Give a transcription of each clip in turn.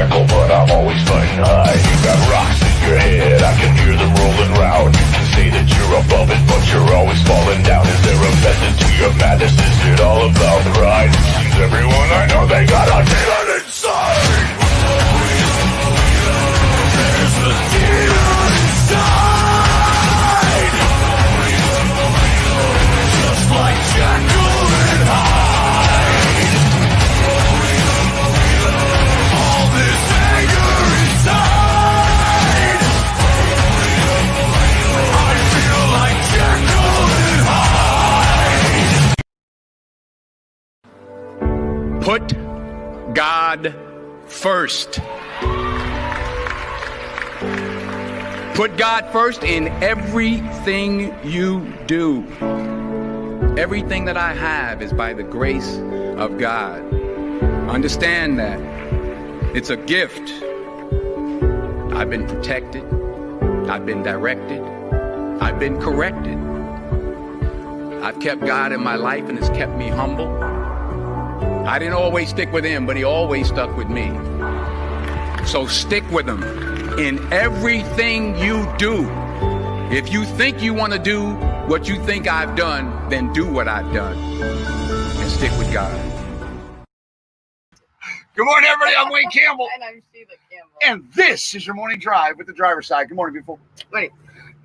Jekyll, but I'm always flying high. You got rocks in your head, I can hear them rolling round. You can say that you're above it, but you're always falling down. Is there a method to your madness? Is it all about pride? Seems everyone I know, they got a demon inside. There's a demon inside. Just like Jekyll and Hyde. All this anger inside. I feel like Jekyll and Hyde. Put God first. Put God first in everything you do. Everything that I have is by the grace of God. Understand that. It's a gift. I've been protected. I've been directed. I've been corrected. I've kept God in my life and it's kept me humble. I didn't always stick with him, but he always stuck with me. So stick with him in everything you do. If you think you want to do what you think I've done, then do what I've done and stick with God. Good morning, everybody. I'm Wayne Campbell. And I'm Sheila Campbell. And this is your morning drive with the driver's side. Good morning, people. Wait,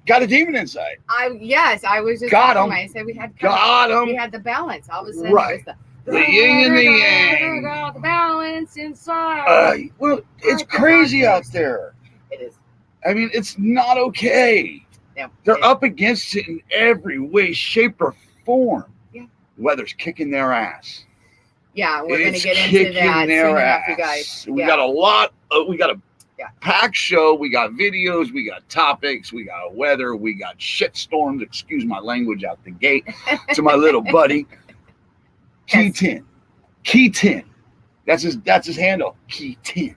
Got a demon inside. yes, I was just Got talking him. about it. I said we had Got him. We had the balance. All of a sudden, Right. it was The yin and the yang. the balance inside. Well, it's crazy out there. It is. I mean, it's not okay. Yeah. They're up against it in every way, shape, or form. Yeah. Weather's kicking their ass. Yeah, we're going to It's get into kicking that their soon enough, ass. you guys. We got a lot. We got a Yeah. packed show. We got videos. We got topics. We got weather. We got shit storms. Excuse my language out the gate to my little buddy. Key 10. Key 10. That's his handle. Key 10.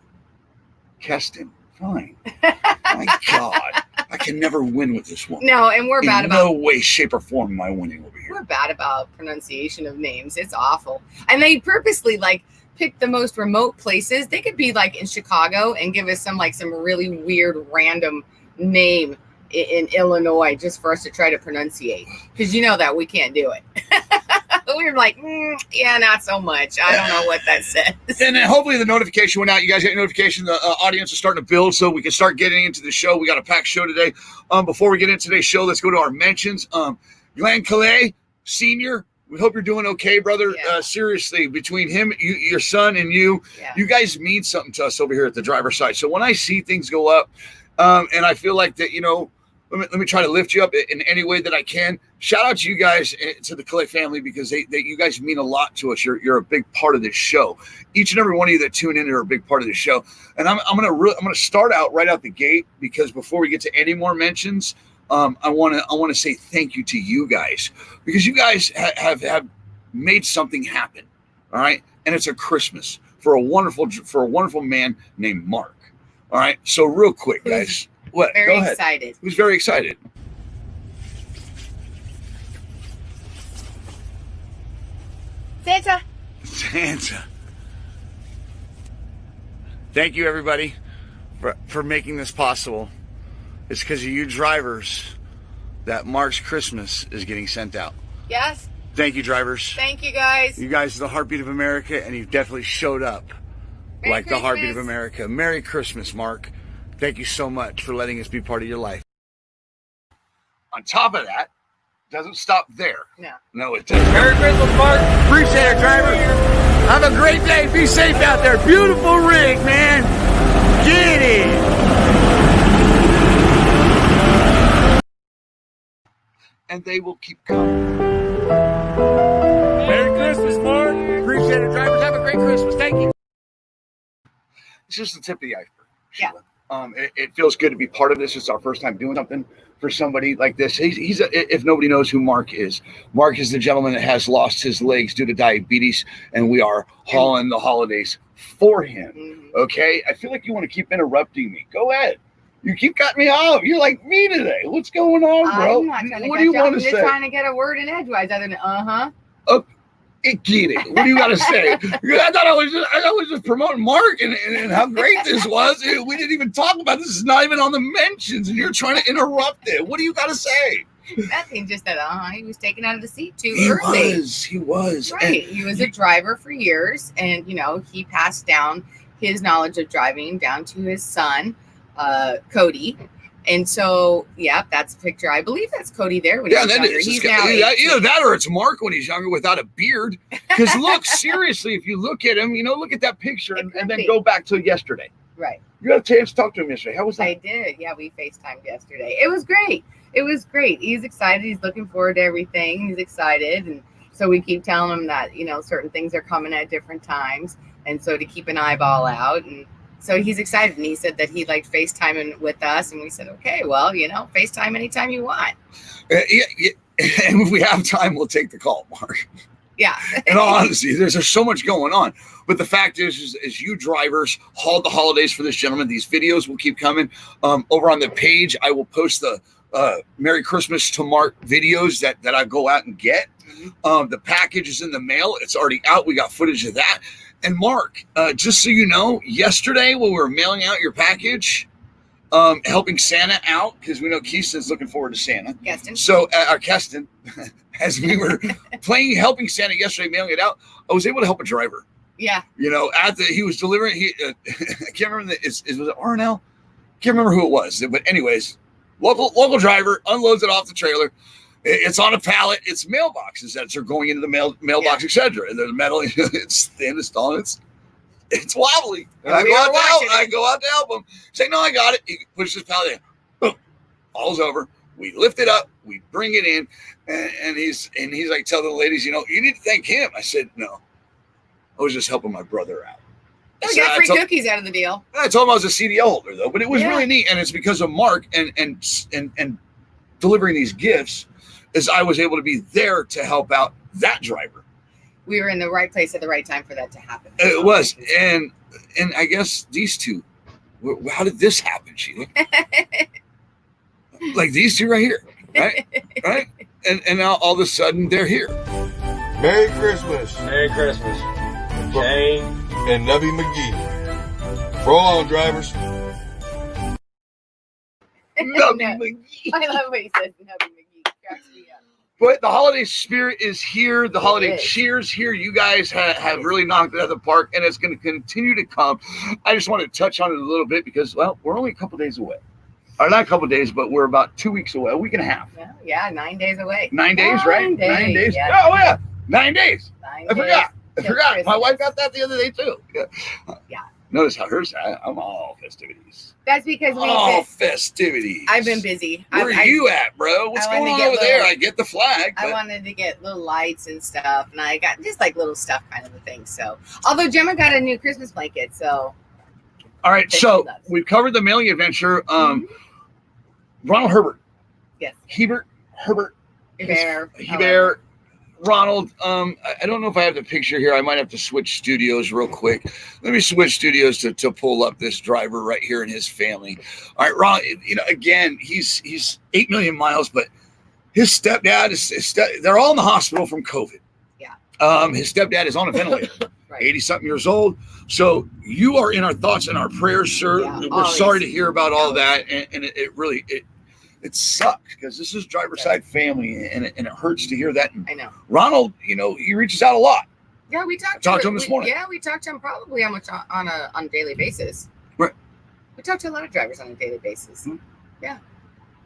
Keston. Fine. My God. I can never win with this one. No, and we're bad In about no way, shape, or form am I winning over here. we're bad about pronunciation of names. It's awful. And they purposely pick the most remote places. They could be in Chicago and give us some really weird random name in Illinois just for us to try to pronunciate. Because you know that we can't do it. We were like, yeah, not so much. I don't know what that says. And then hopefully the notification went out. You guys got a notification. The audience is starting to build so we can start getting into the show. We got a packed show today. Before we get into today's show, let's go to our mentions. Glenn Calais, Senior, we hope you're doing okay, brother. Yeah. Seriously, between him, your son, and you, Yeah. you guys mean something to us over here at the driver's side. So when I see things go up, and I feel like that, let me try to lift you up in any way that I can. Shout out to you guys, to the Calais family, because you guys mean a lot to us. You're a big part of this show. Each and every one of you that tune in are a big part of the show. And I'm gonna start out right out the gate, because before we get to any more mentions, I want to say thank you to you guys, because you guys have made something happen. All right, and it's a Christmas for a wonderful man named Mark. All right, so real quick, guys. What? Very Go ahead. excited. Who's very excited? Santa. Thank you, everybody, for making this possible. It's because of you drivers that Mark's Christmas is getting sent out. Yes. Thank you, drivers. Thank you, guys. You guys are the heartbeat of America, and you've definitely showed up Merry like the heartbeat of Christmas. America. Merry Christmas, Mark. Thank you so much for letting us be part of your life. On top of that, doesn't stop there. No, it doesn't. Merry Christmas, Mark. Appreciate it, driver. Have a great day. Be safe out there. Beautiful rig, man. Get it. And they will keep coming. Merry Christmas, Mark. Appreciate it, drivers. Have a great Christmas. Thank you. It's just the tip of the iceberg, Yeah. Sheila. It feels good to be part of this. It's our first time doing something for somebody like this. If nobody knows who Mark is the gentleman that has lost his legs due to diabetes, and we are hauling the holidays for him. Mhm. Okay? I feel like you want to keep interrupting me. Go ahead. You keep cutting me off. You're like me today. What's going on, bro? I'm not trying to What do you want I'm to just say? trying to get a word in edgewise other than Oh, Get it. What do you got to say? I thought I was just promoting Mark and how great this was. We didn't even talk about this. It's not even on the mentions, and you're trying to interrupt it. What do you got to say? Nothing. Just that he was taken out of the seat too early. He was. Right. He was a driver for years, and he passed down his knowledge of driving down to his son, Cody. And so, that's a picture. I believe that's Cody there when he was younger. He's now either that or it's Mark when he's younger without a beard. Because look, seriously, if you look at him, look at that picture and then go back to yesterday. Right. You had a chance to talk to him yesterday. How was that? I did. Yeah, we FaceTimed yesterday. It was great. He's excited. He's looking forward to everything. He's excited. And so we keep telling him that, certain things are coming at different times. And so to keep an eyeball out. And so he's excited. And he said that he liked FaceTiming with us. And we said, okay, well, FaceTime anytime you want. And if we have time, we'll take the call, Mark. Yeah. In all honesty, there's so much going on. But the fact is you drivers hauled the holidays for this gentleman. These videos will keep coming. Over on the page, I will post the Merry Christmas to Mark videos that I go out and get. The package is in the mail. It's already out. We got footage of that. And Mark, just so you know, yesterday when we were mailing out your package, helping Santa out, because we know Keiston's looking forward to Santa. Keston. So, Keston, as we were helping Santa yesterday, mailing it out, I was able to help a driver. Yeah. He was delivering, I can't remember, was it R&L? Can't remember who it was. But anyways, local driver unloads it off the trailer. It's on a pallet. It's mailboxes that are going into the mailbox, etc. And there's metal. It's thin. It's tall. It's wobbly. And I go out to help him. Say, no, I got it. He pushes his pallet in. Boom. Falls over. We lift it up. We bring it in. And he's like, tell the ladies, you need to thank him. I said, no. I was just helping my brother out. We got free cookies out of the deal. I told him I was a CDL holder, though. But it was really neat. And it's because of Mark and delivering these gifts. Is I was able to be there to help out that driver. We were in the right place at the right time for that to happen. It was. And I guess these two, how did this happen, Sheila? Like these two right here, right? Right? And now all of a sudden they're here. Merry Christmas. Merry Christmas. Shane and Nubby McGee. Roll on, drivers. Nubby McGee. I love what he says, Nubby McGee. But the holiday spirit is here. The holiday cheers here. You guys have really knocked it out of the park, and it's going to continue to come. I just want to touch on it a little bit because, we're only a couple days away. Or not a couple days, but we're about 2 weeks away, a week and a half. Yeah, 9 days away. 9 days, right? 9 days. Yeah. Oh, yeah. 9 days. I forgot. Christmas. My wife got that the other day, too. Yeah. Notice how hers, I'm all festivities. That's because festivities. I've been busy. Where are you at, bro? What's going on over there? I get the flag. I wanted to get little lights and stuff, and I got just like little stuff kind of a thing. So, although Gemma got a new Christmas blanket, so. All right, so we've covered the mailing adventure. Ronald Herbert. Yes. Herbert. Hebert. Ronald, I don't know if I have the picture here. I might have to switch studios real quick. Let me switch studios to pull up this driver right here and his family. All right, Ron, again, he's 8 million miles, but his stepdad they're all in the hospital from COVID. Yeah. His stepdad is on a ventilator, right. 80-something years old. So you are in our thoughts and our prayers, sir. Yeah, we're sorry to hear about all that. And it really sucks because this is driver side family and it hurts to hear that. And I know. Ronald, he reaches out a lot. Yeah, we talked to him this morning. Yeah, we talked to him probably on a daily basis. Right. We talk to a lot of drivers on a daily basis. Mm-hmm. Yeah.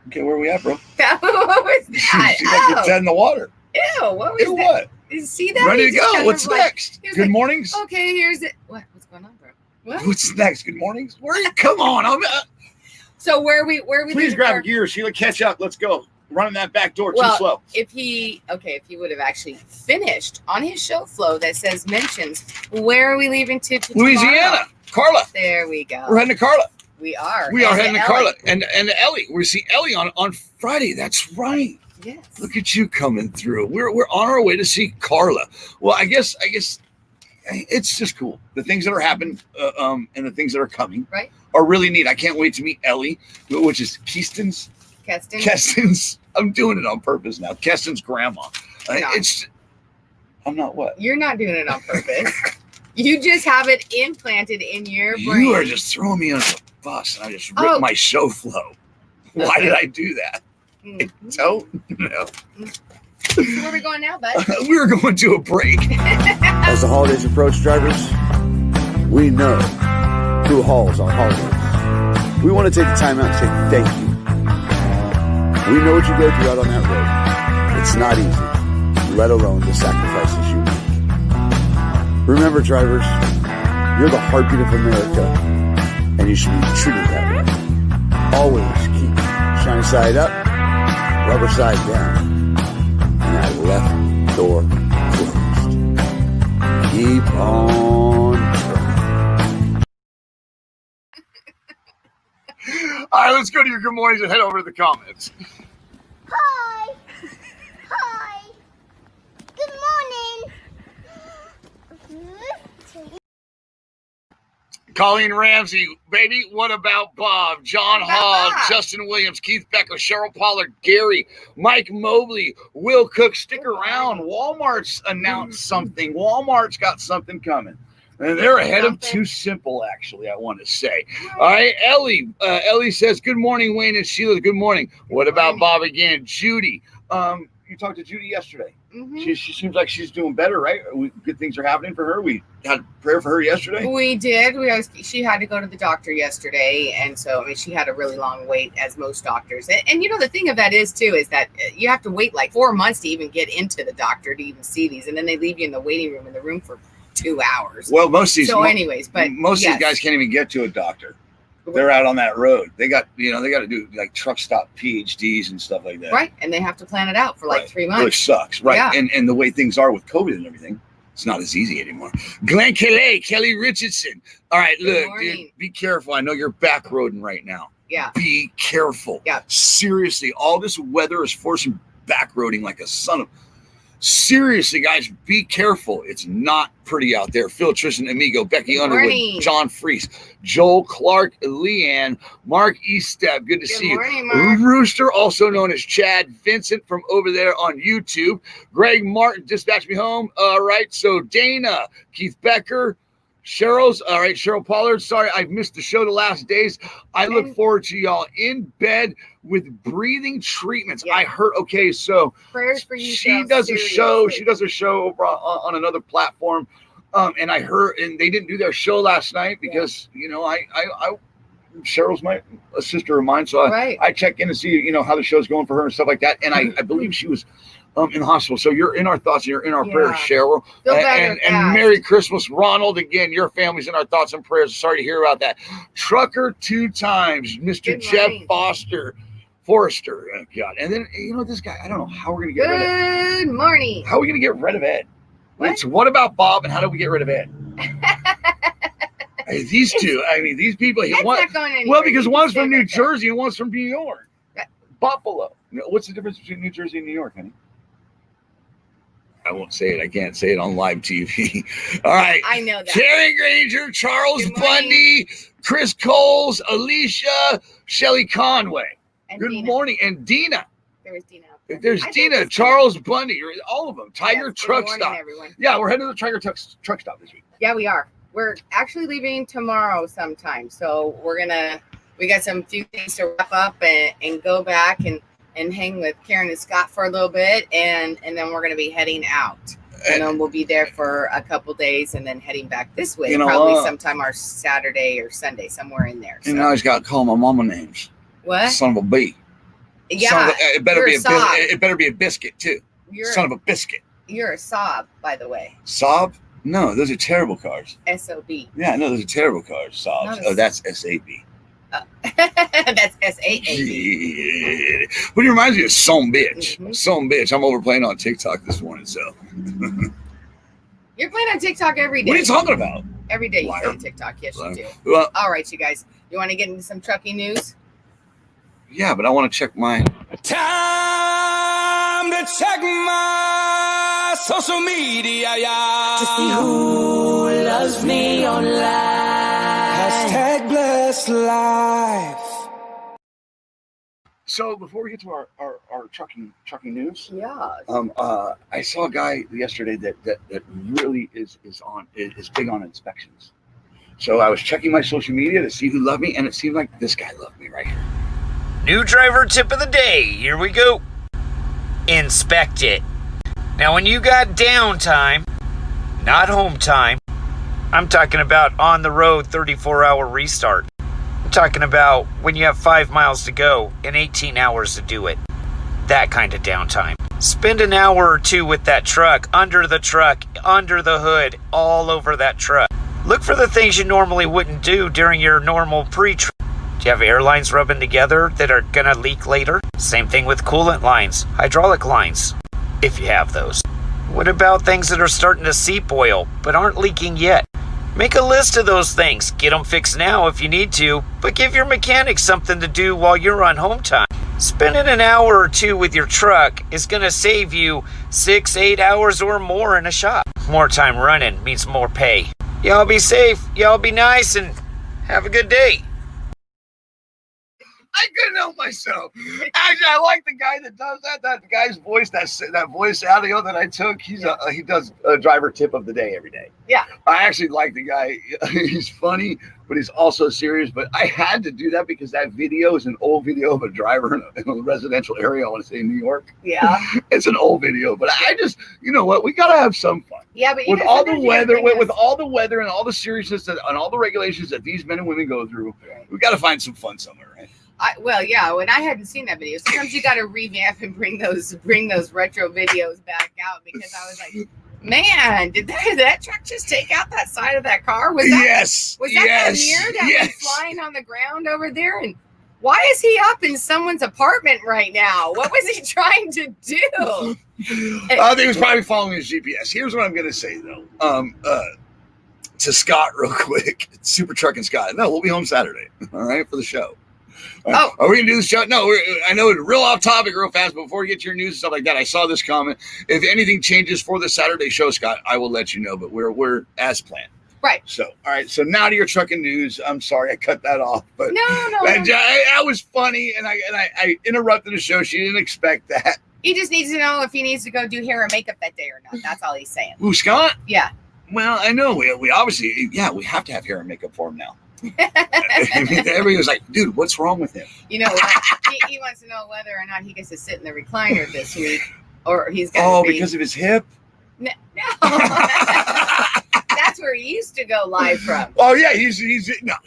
Okay, where are we at, bro? What was that? She's like your dead in the water. Ew, what was Ew, that? what? Did you see that? Ready to go. What's next? Good mornings. Okay, here's it. What's going on, bro? What? What's next? Good mornings. Where are you? Come on. So where are we Please grab your gear, Sheila. Catch up. Let's go. Running that back door too slow. If he would have actually finished on his show flow that says mentions, where are we leaving to Louisiana. Tomorrow? Carla. There we go. We're heading to Carla. We are. We are heading to Carla and Ellie. We see Ellie on Friday. That's right. Yes. Look at you coming through. We're on our way to see Carla. Well, I guess it's just cool. The things that are happening and the things that are coming are really neat. I can't wait to meet Ellie, which is Keston's. I'm doing it on purpose now. Keston's grandma. No. I'm not what? You're not doing it on purpose. You just have it implanted in your brain. You are just throwing me under the bus, and I just ripped my show flow. Why did I do that? I don't know. Where are we going now, bud? We're going to a break. As the holidays approach, drivers, we know who hauls on holidays. We want to take the time out and say thank you. We know what you go through out on that road. It's not easy, let alone the sacrifices you make. Remember, drivers, you're the heartbeat of America, and you should be treated that way. Always keep shiny side up, rubber side down, and that left door closed. Keep on trucking. All right, let's go to your good mornings and head over to the comments. Hi. Hi. Good morning. Colleen Ramsey, baby, what about Bob? John Hall, Justin Williams, Keith Becker, Cheryl Pollard, Gary, Mike Mobley, Will Cook. Stick around. Walmart's announced something. Walmart's got something coming. And they're ahead of Too Simple, actually, I want to say. All right, Ellie. Ellie says, good morning, Wayne and Sheila. Good morning. What about Bob again? Judy. You talked to Judy yesterday. Mm-hmm. She seems like she's doing better, right? Good things are happening for her. We had prayer for her yesterday. We did. She had to go to the doctor yesterday, and so I mean, she had a really long wait, as most doctors. And you know, the thing of that is too is that you have to wait like 4 months to even get into the doctor to even see these, and then they leave you in the waiting room for 2 hours. Well, most of these. So, anyways, but most of these guys can't even get to a doctor. They're out on that road. They got to do like truck stop PhDs and stuff like that. Right. And they have to plan it out for like 3 months. Which sucks. Right. Yeah. And the way things are with COVID and everything, it's not as easy anymore. Glenn Kelly Richardson. All right, look, dude, be careful. I know you're back roading right now. Yeah. Be careful. Yeah. Seriously, all this weather is forcing back roading like a son of. Seriously, guys, be careful. It's not pretty out there. Phil, Tristan, Amigo, Becky Underwood, John Freese, Joel Clark, Leanne, Mark Eastep. Good to see you. Mark. Rooster, also known as Chad Vincent from over there on YouTube. Greg Martin, dispatch me home. All right. So Dana, Keith Becker, Cheryl's. All right. Cheryl Pollard. Sorry, I've missed the show the last days. I look forward to y'all in bed with breathing treatments. Yeah. I heard. Okay, so prayers for you. She does a show. She does a show over on another platform, and I heard, and they didn't do their show last night because I Cheryl's a sister of mine, so I check in to see how the show's going for her and stuff like that. And I believe she was in the hospital. So you're in our thoughts, you're in our prayers, Cheryl. And Merry Christmas, Ronald. Again, your family's in our thoughts and prayers. Sorry to hear about that. Trucker 2 times, Mr. Jeff Forrester. Oh, God. And then this guy, I don't know how we're gonna get rid of Ed. Good morning. How are we gonna get rid of Ed? What about Bob, and how do we get rid of Ed? These two, I mean, these people. Because one's from New Jersey and one's from New York. Buffalo. What's the difference between New Jersey and New York, honey? I won't say it. I can't say it on live TV. All right. I know that. Terry Granger, Charles Bundy, Chris Coles, Alicia, Shelly Conway. And Good Dina. Morning. And Dina. There was Dina. There's Dina, Charles Bundy, all of them. Tiger Truck Stop. Everyone. Yeah, we're heading to the Tiger Truck Stop this week. Yeah, we are. We're actually leaving tomorrow sometime. So we got some few things to wrap up and go back and hang with Karen and Scott for a little bit. And then we're going to be heading out. And then we'll be there for a couple days and then headting back this way. Probably sometime our Saturday or Sunday, somewhere in there. And now he's got to call my mama names. What? Son of a B. Yeah. It better be it better be a biscuit too. Son of a biscuit. You're a Saab, by the way. Saab? No, those are terrible cars. S-O-B. Yeah, no, those are terrible cars. Saabs. Oh, that's S-A-B. That's S-A-A-B. But it reminds me of some bitch. Mm-hmm. Some bitch. I'm overplaying on TikTok this morning, so. You're playing on TikTok every day. What are you talking about? Every day you play on TikTok. Yes, you do. Well, all right, you guys. You want to get into some trucking news? Yeah, but I want to check my... Time to check my social media, yeah. To see who loves me online. #blessed life. So before we get to our our trucking news. Yeah. I saw a guy yesterday that really is big on inspections. So I was checking my social media to see who loved me, and it seemed like this guy loved me right here. New driver tip of the day. Here we go. Inspect it. Now, when you got downtime, not home time, I'm talking about on the road 34-hour restart. I'm talking about when you have 5 miles to go and 18 hours to do it. That kind of downtime. Spend an hour or two with that truck, under the hood, all over that truck. Look for the things you normally wouldn't do during your normal pre-trip. Do you have airlines rubbing together that are going to leak later? Same thing with coolant lines, hydraulic lines, if you have those. What about things that are starting to seep oil but aren't leaking yet? Make a list of those things. Get them fixed now if you need to, but give your mechanic something to do while you're on home time. Spending an hour or two with your truck is going to save you 6-8 hours or more in a shop. More time running means more pay. Y'all be safe, y'all be nice, and have a good day. I couldn't help myself. Actually, I like the guy that does that. That guy's voice, that voice audio that I took. He does a driver tip of the day every day. Yeah. I actually like the guy. He's funny, but he's also serious. But I had to do that because that video is an old video of a driver in a residential area. I want to say in New York. Yeah. It's an old video, but I just, you know what? We gotta have some fun. Yeah, but with all the weather, with all the weather and all the seriousness and all the regulations that these men and women go through, we got to find some fun somewhere, right? Well, yeah. When I hadn't seen that video, sometimes you got to revamp and bring those retro videos back out, because I was like, man, did that truck just take out that side of that car? Was that that mirror that was flying on the ground over there? And why is he up in someone's apartment right now? What was he trying to do? I think he was probably following his GPS. Here's what I'm going to say, though. To Scott, real quick. Super Truck and Scott. No, we'll be home Saturday, all right, for the show. Are we going to do the show? No, I know it's real off topic real fast, but before we get to your news and stuff like that, I saw this comment. If anything changes for the Saturday show, Scott, I will let you know, but we're as planned. Right. So, all right. So now to your trucking news. I'm sorry I cut that off, but no. That was funny, and I interrupted the show. She didn't expect that. He just needs to know if he needs to go do hair or makeup that day or not. That's all he's saying. Ooh, Scott? Yeah. Well, I know. We obviously, we have to have hair and makeup for him now. Everybody was like, dude, what's wrong with him? You know, he wants to know whether or not he gets to sit in the recliner this week, or he's got because of his hip? No. That's where he used to go live from. Oh yeah, he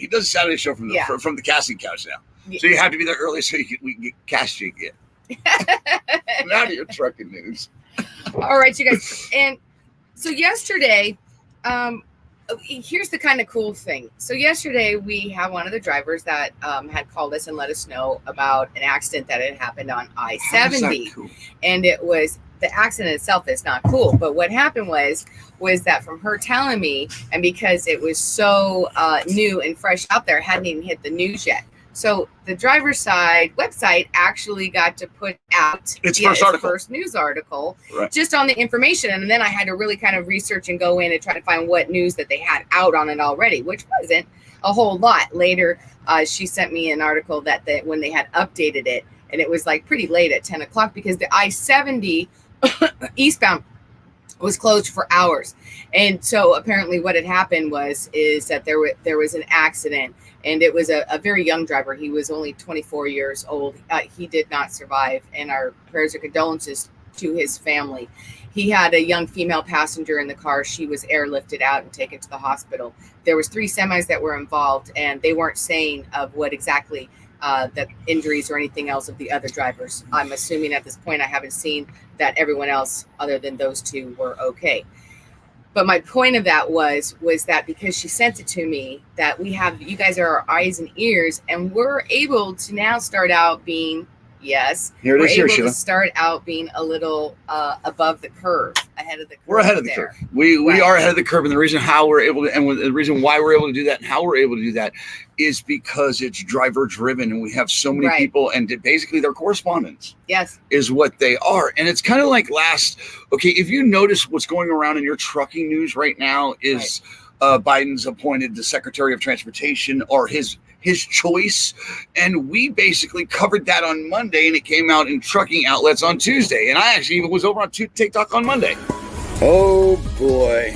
does a Saturday show from the casting couch now. Yeah. So you have to be there early so we can get cast you again. Now to your trucking news. All right, you guys. And so yesterday, here's the kind of cool thing. So yesterday we have one of the drivers that had called us and let us know about an accident that had happened on I-70. Cool? And it was, the accident itself is not cool, but what happened was that from her telling me, and because it was so new and fresh out there, hadn't even hit the news yet. So the driver's side website actually got to put out its first news article, just on the information. And then I had to really kind of research and go in and try to find what news that they had out on it already, which wasn't a whole lot. Later, she sent me an article that when they had updated it, and it was like pretty late at 10 o'clock because the I-70 eastbound was closed for hours. And so apparently what had happened is that there was an accident, and it was a very young driver. He was only 24 years old. He did not survive, and our prayers and condolences to his family. He had a young female passenger in the car. She was airlifted out and taken to the hospital. There was 3 semis that were involved, and they weren't saying of what exactly the injuries or anything else of the other drivers. I'm assuming at this point I haven't seen that everyone else other than those 2 were okay. But my point of that was that because she sent it to me, that you guys are our eyes and ears, and we're able to now start out being, here it is, able Sheila. to start out being a little above the curve, ahead of the curve. We're ahead of the curve. We are ahead of the curve, and the reason how we're able to, and the reason why we're able to do that, and how we're able to do that, is because it's driver driven, and we have so many people, and basically their correspondents. Yes, is what they are, and it's kind of like if you notice what's going around in your trucking news right now is Biden's appointed the Secretary of Transportation, or his his choice. And we basically covered that on Monday, and it came out in trucking outlets on Tuesday. And I actually was over on TikTok on Monday. Oh boy.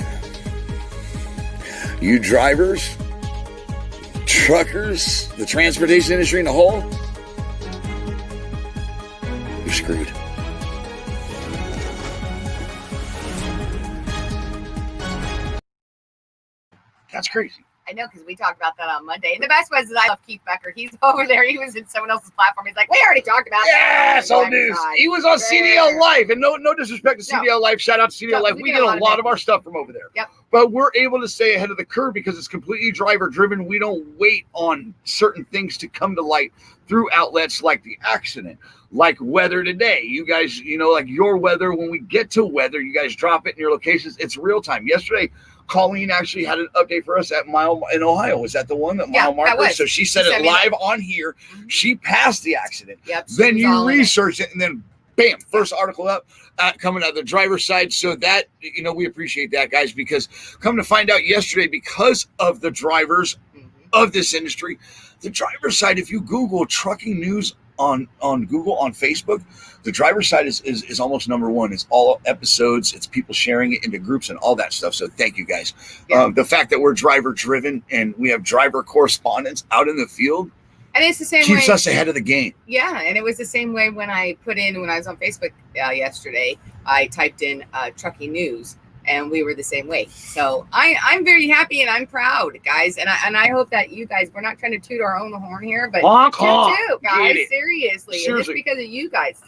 You drivers, truckers, the transportation industry in the whole, you're screwed. That's crazy. I know, because we talked about that on Monday. And the best was that I love Keith Becker. He's over there. He was in someone else's platform. He's like, we already talked about that. Yes, old news. He was on CDL Live. And no disrespect to CDL Live. Shout out to CDL Live. We get a lot of our stuff from over there. Yep. But we're able to stay ahead of the curve because it's completely driver driven. We don't wait on certain things to come to light through outlets like the accident, like weather today. You guys, like your weather, when we get to weather, you guys drop it in your locations. It's real time. Yesterday, Colleen actually had an update for us at Mile in Ohio. Was that the one that Mile Marker? So she said it live on here. Mm-hmm. She passed the accident. Yep, then you researched it, and then bam, first article up coming out of the driver's side. So that, we appreciate that, guys, because come to find out yesterday, because of the drivers of this industry, the driver's side, if you Google trucking news on Google, on Facebook, the driver's side is almost number one. It's all episodes. It's people sharing it into groups and all that stuff. So thank you, guys. Yeah. The fact that we're driver driven and we have driver correspondents out in the field, and it's the same keeps way, us ahead of the game. Yeah, and it was the same way when I was on Facebook yesterday. I typed in trucking news, and we were the same way. So I'm very happy and I'm proud, guys. And I hope that you guys, we're not trying to toot our own horn here, but toot, guys, seriously. And it's because of you guys.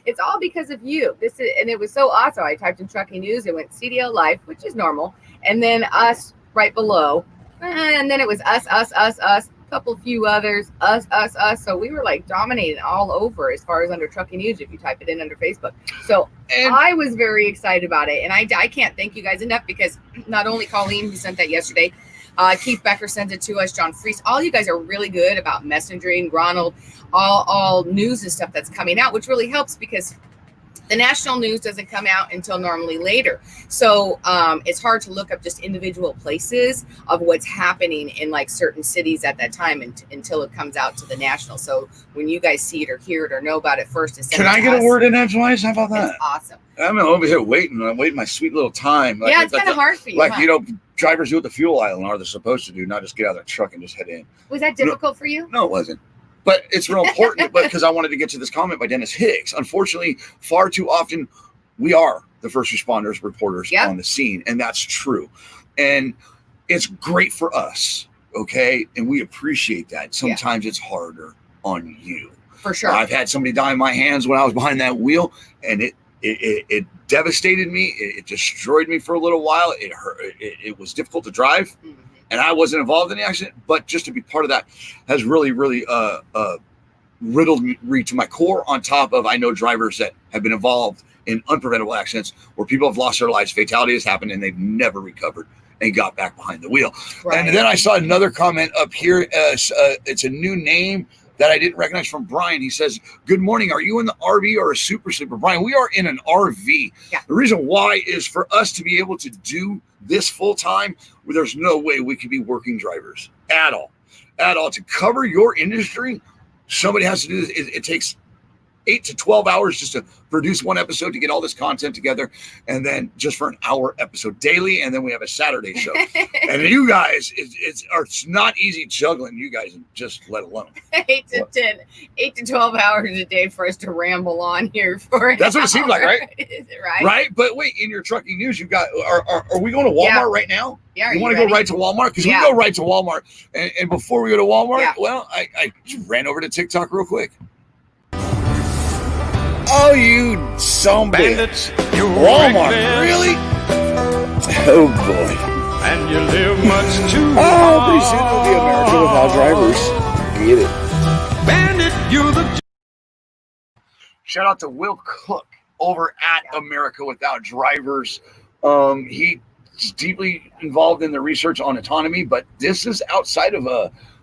It's all because of you. And it was so awesome. I typed in trucking news. It went CDL Life, which is normal. And then us right below. And then it was us. Couple few others, us. So we were like dominating all over as far as under trucking news if you type it in under Facebook. So I was very excited about it. And I can't thank you guys enough, because not only Colleen, who sent that yesterday, Keith Becker sent it to us, John Freese, all you guys are really good about messaging, Ronald, all news and stuff that's coming out, which really helps because the national news doesn't come out until normally later. So it's hard to look up just individual places of what's happening in like certain cities at that time until it comes out to the national. So when you guys see it or hear it or know about it first, can I get a word in edgewise? How about that? It's awesome. I'm over here waiting. I'm waiting my sweet little time. Yeah, it's kind of hard for you. Like, drivers do what the fuel island are they're supposed to do, not just get out of their truck and just head in. Was that difficult for you? No, it wasn't. But it's real important, because I wanted to get to this comment by Dennis Hicks. Unfortunately, far too often, we are the first responders, reporters on the scene, and that's true. And it's great for us, okay? And we appreciate that. Sometimes it's harder on you. For sure. I've had somebody die in my hands when I was behind that wheel, and it devastated me. It destroyed me for a little while. It hurt. It was difficult to drive. Mm-hmm. And I wasn't involved in the accident, but just to be part of that has really, really riddled me to my core, on top of I know drivers that have been involved in unpreventable accidents where people have lost their lives, fatality has happened, and they've never recovered and got back behind the wheel. Right. And then I saw another comment up here. It's a new name that I didn't recognize from Brian. He says, good morning. Are you in the RV or a super sleeper? Brian, we are in an RV. Yeah. The reason why is for us to be able to do this full time, there's no way we could be working drivers at all. To cover your industry, somebody has to do this. It takes 8 to 12 hours just to produce one episode, to get all this content together, and then just for an hour episode daily, and then we have a Saturday show. And you guys, it's not easy juggling you guys, just let alone 8 to 12 hours a day for us to ramble on here for an That's what it seems like, right? Is it right? Right? But wait, in your trucking news, you got are we going to Walmart right now? Yeah, you want to go right to Walmart? Because we go right to Walmart. And before we go to Walmart, well, I ran over to TikTok real quick. Oh, you bandits! Walmart, really? Oh boy! And you live much too pretty soon it'll be America without drivers. Get it? Bandit, you're the. Shout out to Will Cook over at America Without Drivers. He's deeply involved in the research on autonomy, but this is outside of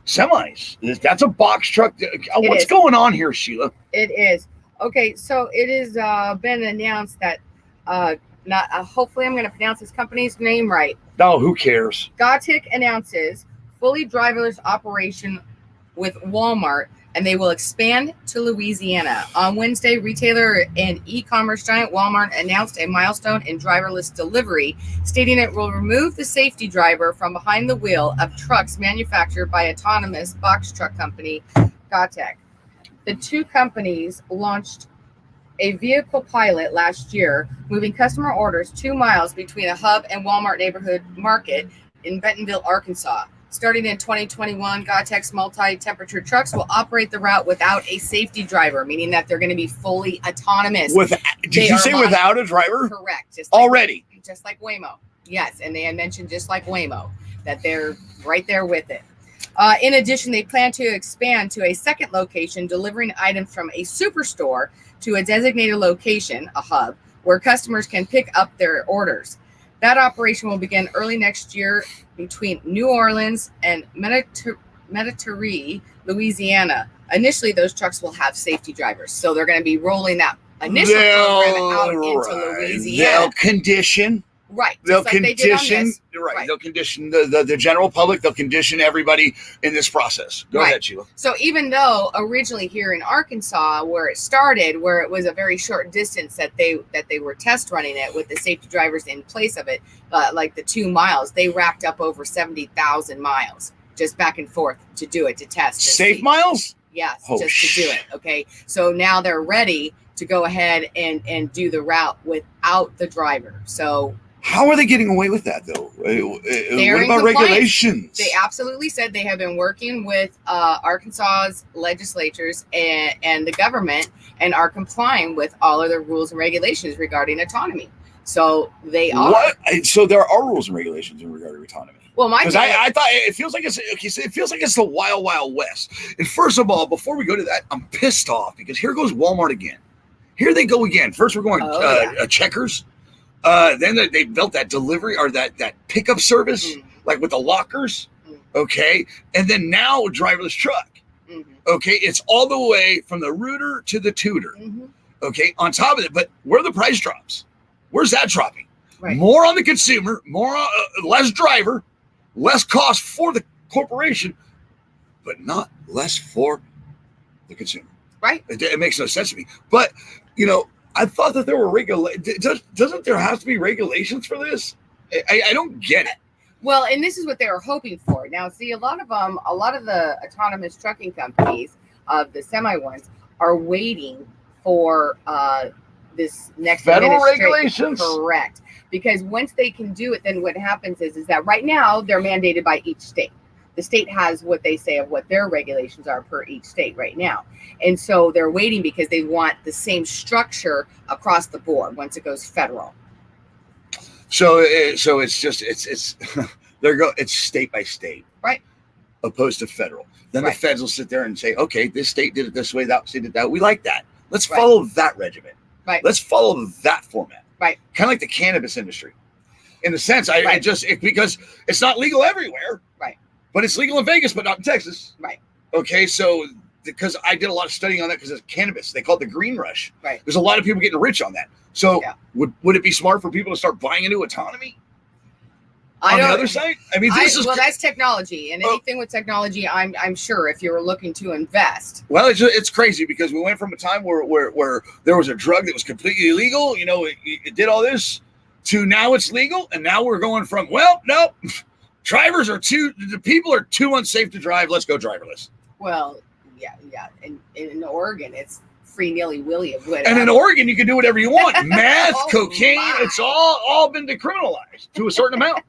semis. That's a box truck. What's going on here, Sheila? It is. Okay, so it has been announced that hopefully I'm going to pronounce this company's name right. No, who cares? Gautic announces fully driverless operation with Walmart, and they will expand to Louisiana. On Wednesday, retailer and e-commerce giant Walmart announced a milestone in driverless delivery, stating it will remove the safety driver from behind the wheel of trucks manufactured by autonomous box truck company Gotek. The two companies launched a vehicle pilot last year, moving customer orders 2 miles between a hub and Walmart neighborhood market in Bentonville, Arkansas. Starting in 2021, Gotek's multi-temperature trucks will operate the route without a safety driver, meaning that they're going to be fully autonomous. Did you say without a driver? Correct. Already. Just like Waymo. Yes, and they had mentioned just like Waymo, that they're right there with it. In addition, they plan to expand to a second location, delivering items from a superstore to a designated location, a hub, where customers can pick up their orders. That operation will begin early next year between New Orleans and Mediterranean, Louisiana. Initially, those trucks will have safety drivers, so they're going to be rolling that initial program out into Louisiana. They'll condition. Right. They'll condition. Right. They'll condition the general public. They'll condition everybody in this process. Go ahead, Sheila. So even though originally here in Arkansas, where it started, where it was a very short distance that they were test running it with the safety drivers in place of it, like the 2 miles, they racked up over 70,000 miles just back and forth to do it, to test. Safe miles? Yes, to do it. Okay. So now they're ready to go ahead and do the route without the driver. So how are they getting away with that, though? What about regulations? They absolutely said they have been working with Arkansas's legislatures and the government and are complying with all of the rules and regulations regarding autonomy. So they are. What? So there are rules and regulations in regard to autonomy. Well, I thought it feels like it's the wild, wild west. And first of all, before we go to that, I'm pissed off because here goes Walmart again. Here they go again. First, we're going Checkers. Then they built that delivery or that pickup service, like with the lockers. Okay. And then now a driverless truck. Okay. It's all the way from the rooter to the tutor. Okay. On top of it, but where are the price drops? Where's that dropping? Right. More on the consumer, less driver, less cost for the corporation, but not less for the consumer. Right. It makes no sense to me. But, I thought that there were doesn't there have to be regulations for this? I don't get it. Well, and this is what they were hoping for. Now, see, a lot of the autonomous trucking companies, the semi ones, are waiting for this next federal regulations. Correct, because once they can do it, then what happens is that right now they're mandated by each state. The state has what they say of what their regulations are per each state right now. And so they're waiting because they want the same structure across the board once it goes federal. So it's just it's state by state, right? Opposed to federal. Then the feds will sit there and say, okay, this state did it this way, that state did that. We like that. Let's follow that regimen. Right. Let's follow that format. Right. Kind of like the cannabis industry. In the sense, because it's not legal everywhere. Right. But it's legal in Vegas, but not in Texas. Right. Okay, so because I did a lot of studying on that because it's cannabis. They call it the green rush. Right. There's a lot of people getting rich on that. So would it be smart for people to start buying into autonomy? On the other side? I mean, that's technology. And anything with technology, I'm sure if you're looking to invest. Well, it's crazy because we went from a time where there was a drug that was completely illegal, it did all this, to now it's legal. And now we're going from, nope. The people are too unsafe to drive. Let's go driverless. Well, yeah. In Oregon, it's free nilly-willy of whatever. And in Oregon, you can do whatever you want. Meth, cocaine, it's all been decriminalized to a certain amount.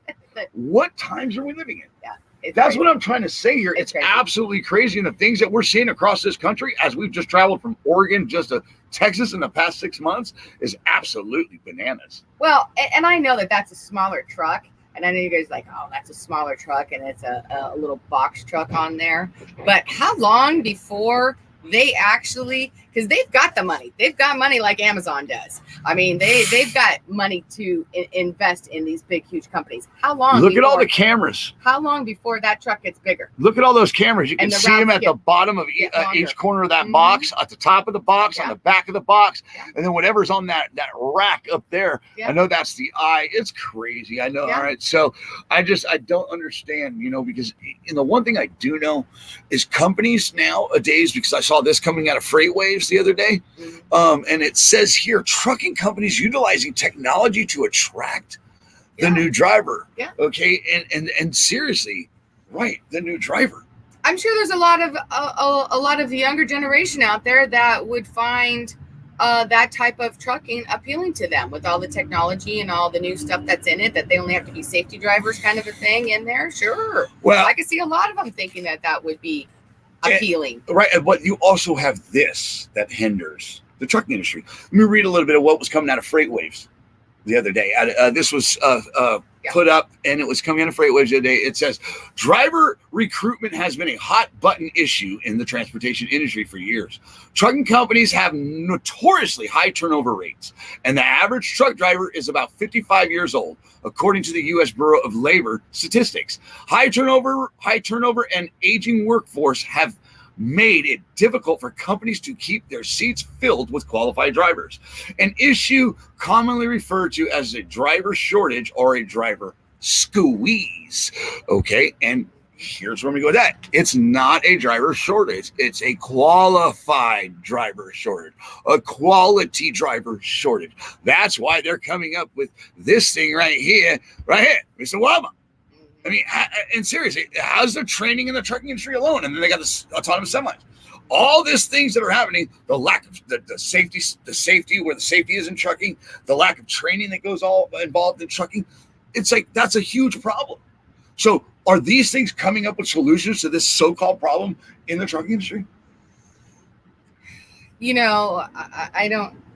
What times are we living in? Yeah. That's what I'm trying to say here. It's absolutely crazy. And the things that we're seeing across this country as we've just traveled from Oregon just to Texas in the past 6 months is absolutely bananas. Well, and I know that that's a smaller truck. And I know you guys are like, oh, that's a smaller truck and it's a little box truck on there. But how long before they actually, because they've got the money. They've got money like Amazon does. I mean, they've got money to invest in these big, huge companies. How long? Look at all the cameras. How long before that truck gets bigger? Look at all those cameras. You can see them at the bottom of each corner of that box, at the top of the box, on the back of the box, and then whatever's on that rack up there. I know that's the eye. It's crazy. I know. All right. So I don't understand, because the one thing I do know is companies nowadays, because I saw this coming out of FreightWaves the other day, and it says here, trucking companies utilizing technology to attract the new driver. Okay. And seriously, right. The new driver. I'm sure there's a lot of the younger generation out there that would find that type of trucking appealing to them, with all the technology and all the new stuff that's in it, that they only have to be safety drivers kind of a thing in there. Sure. Well, I can see a lot of them thinking that would be appealing. Right. But you also have this that hinders the trucking industry. Let me read a little bit of what was coming out of FreightWaves the other day. This was put up, and it was coming out of FreightWaves the other day. It says, driver recruitment has been a hot button issue in the transportation industry for years. Trucking companies have notoriously high turnover rates, and the average truck driver is about 55 years old, according to the U.S. Bureau of Labor Statistics. High turnover and aging workforce have made it difficult for companies to keep their seats filled with qualified drivers, an issue commonly referred to as a driver shortage or a driver squeeze. Okay, and here's where we go with that. It's not a driver shortage. It's a qualified driver shortage, a quality driver shortage. That's why they're coming up with this thing right here, Mr. Wama. I mean, and seriously, how's the training in the trucking industry alone? And then they got this autonomous semis. All these things that are happening, the lack of the safety where the safety is in trucking, the lack of training that goes all involved in trucking. It's like, that's a huge problem. So are these things coming up with solutions to this so-called problem in the trucking industry?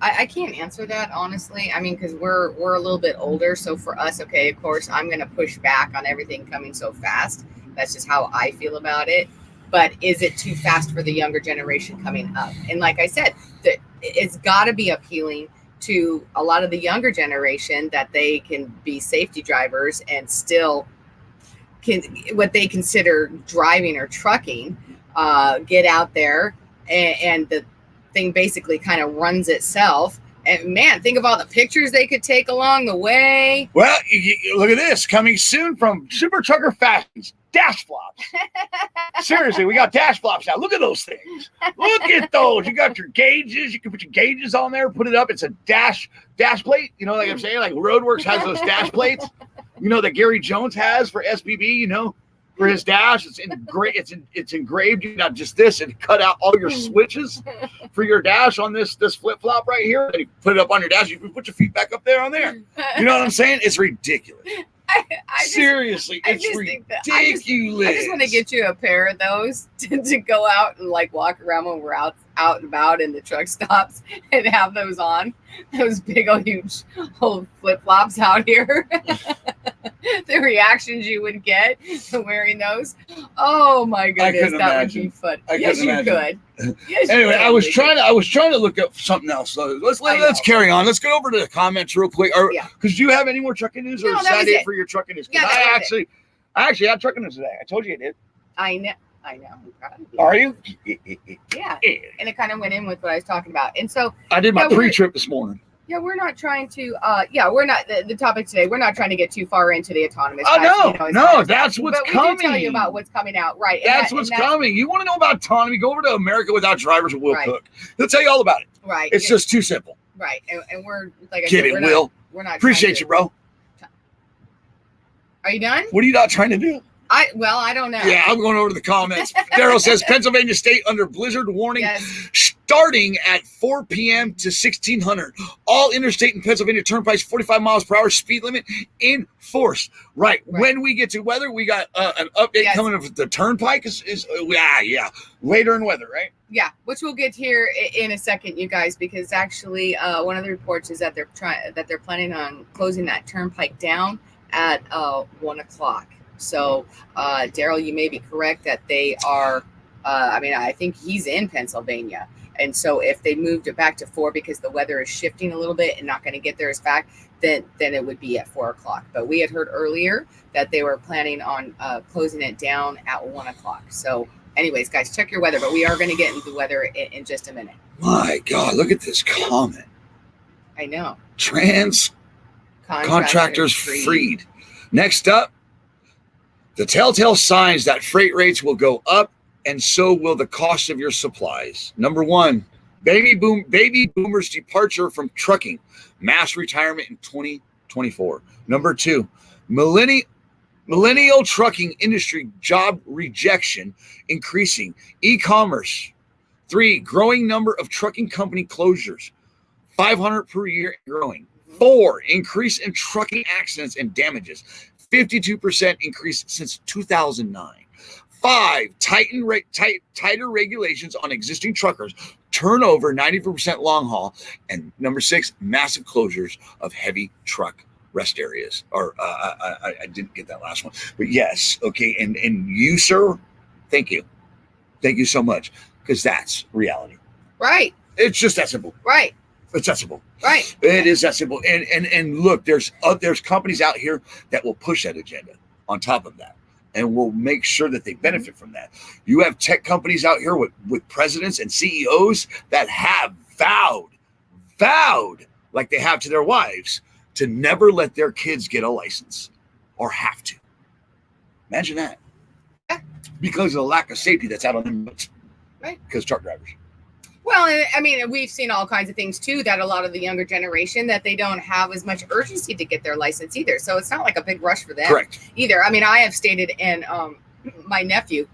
I can't answer that, honestly. I mean, because we're a little bit older. So for us, okay, of course, I'm going to push back on everything coming so fast. That's just how I feel about it. But is it too fast for the younger generation coming up? And like I said, it's got to be appealing to a lot of the younger generation that they can be safety drivers and still can what they consider driving or trucking, get out there and the thing basically kind of runs itself. And man, think of all the pictures they could take along the way. Well, look at this coming soon from Super Trucker Fashions. Dash flops. Seriously, we got dash flops now. Look at those things. Look at those. You got your gauges. You can put your gauges on there, put it up. It's a dash plate. Like I'm saying, like Roadworks has those dash plates. That Gary Jones has for SBB. For his dash, it's engraved. Not just this, and cut out all your switches for your dash on this flip flop right here. And you put it up on your dash. You can put your feet back up there on there. You know what I'm saying? It's ridiculous. Seriously, it's ridiculous. I just want to get you a pair of those to go out and like walk around when we're out and about in the truck stops and have those on. Those big old huge old flip flops out here. The reactions you would get to wearing those. Oh my goodness, that would be fun. Yes, you could. Yes, anyway, I was trying to look up something else. So let's carry on. Let's go over to the comments real quick. Because do you have any more trucking news, or is that it for your trucking news? Because I actually had trucking news today. I told you I did. I know. I'm proud of you. Are you? Yeah. And it kind of went in with what I was talking about. And so I did my pre-trip this morning. Yeah, we're not trying to. We're not the topic today. We're not trying to get too far into the autonomous. No, that's what's coming. We do tell you about what's coming out, right? That's what's coming. You want to know about autonomy? Go over to America Without Drivers with Will Cook. He'll tell you all about it. Right. It's just too simple. Right, and we're like I said, we're not. Appreciate you, bro. Are you done? What are you not trying to do? I don't know. Yeah, I'm going over to the comments. Daryl says Pennsylvania State under blizzard warning starting at 4 p.m. to 1600. All interstate and Pennsylvania turnpikes 45 miles per hour speed limit in force. Right. When we get to weather, we got an update coming of the turnpike is later in weather, right? Yeah, which we'll get here in a second, you guys, because actually one of the reports is that they're planning on closing that turnpike down at 1 o'clock. So, Daryl, you may be correct that they are I mean, I think he's in Pennsylvania. And so if they moved it back to 4 because the weather is shifting a little bit and not going to get there as fast, then it would be at 4 o'clock. But we had heard earlier that they were planning on closing it down at 1 o'clock. So anyways, guys, check your weather. But we are going to get into the weather in just a minute. My God, look at this comment. I know. Trans contractors freed. Next up, the telltale signs that freight rates will go up, and so will the cost of your supplies. Number 1, baby boomers departure from trucking, mass retirement in 2024. Number 2, millennial trucking industry job rejection increasing, e-commerce. 3, growing number of trucking company closures, 500 per year and growing. 4, increase in trucking accidents and damages, 52% increase since 2009. 5, tighter regulations on existing truckers, turnover 94% long haul. And number 6, massive closures of heavy truck rest areas. Or I didn't get that last one, but yes. Okay. And you, sir, thank you. Thank you so much. Because that's reality. Right. It's just that simple. Right. It's that simple. Right. It is that simple. And look, there's companies out here that will push that agenda on top of that, and will make sure that they benefit from that. You have tech companies out here with presidents and CEOs that have vowed, like they have to their wives, to never let their kids get a license or have to. Imagine that. Yeah. Because of the lack of safety that's out on them. Right. Because truck drivers. Well, I mean, we've seen all kinds of things too, that a lot of the younger generation, that they don't have as much urgency to get their license either. So it's not like a big rush for them. Correct. Either. I mean, I have stated, and my nephew,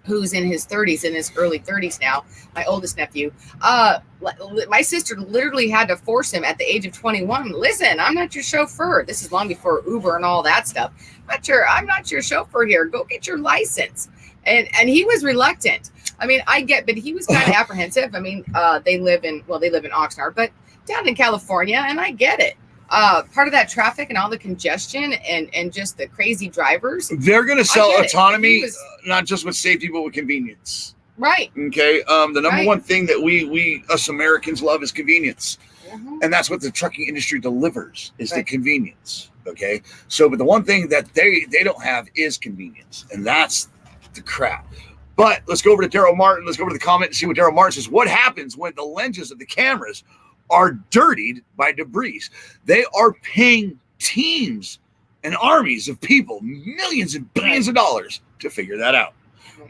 who's in his 30s, in his early 30s now, my oldest nephew, my sister literally had to force him at the age of 21. Listen, I'm not your chauffeur. This is long before Uber and all that stuff. I'm not your chauffeur here. Go get your license. And he was reluctant. I mean, but he was kind of apprehensive. I mean, they live in Oxnard, but down in California, and I get it. Part of that traffic and all the congestion and just the crazy drivers. They're going to sell autonomy, not just with safety, but with convenience. Right. Okay. The number one thing that we us Americans love is convenience. Mm-hmm. And that's what the trucking industry delivers, is the convenience. Okay. So, but the one thing that they don't have is convenience. And that's the crap. But let's go over to Daryl Martin. Let's go over to the comment and see what Daryl Martin says. What happens when the lenses of the cameras are dirtied by debris? They are paying teams and armies of people, millions and billions of dollars, to figure that out.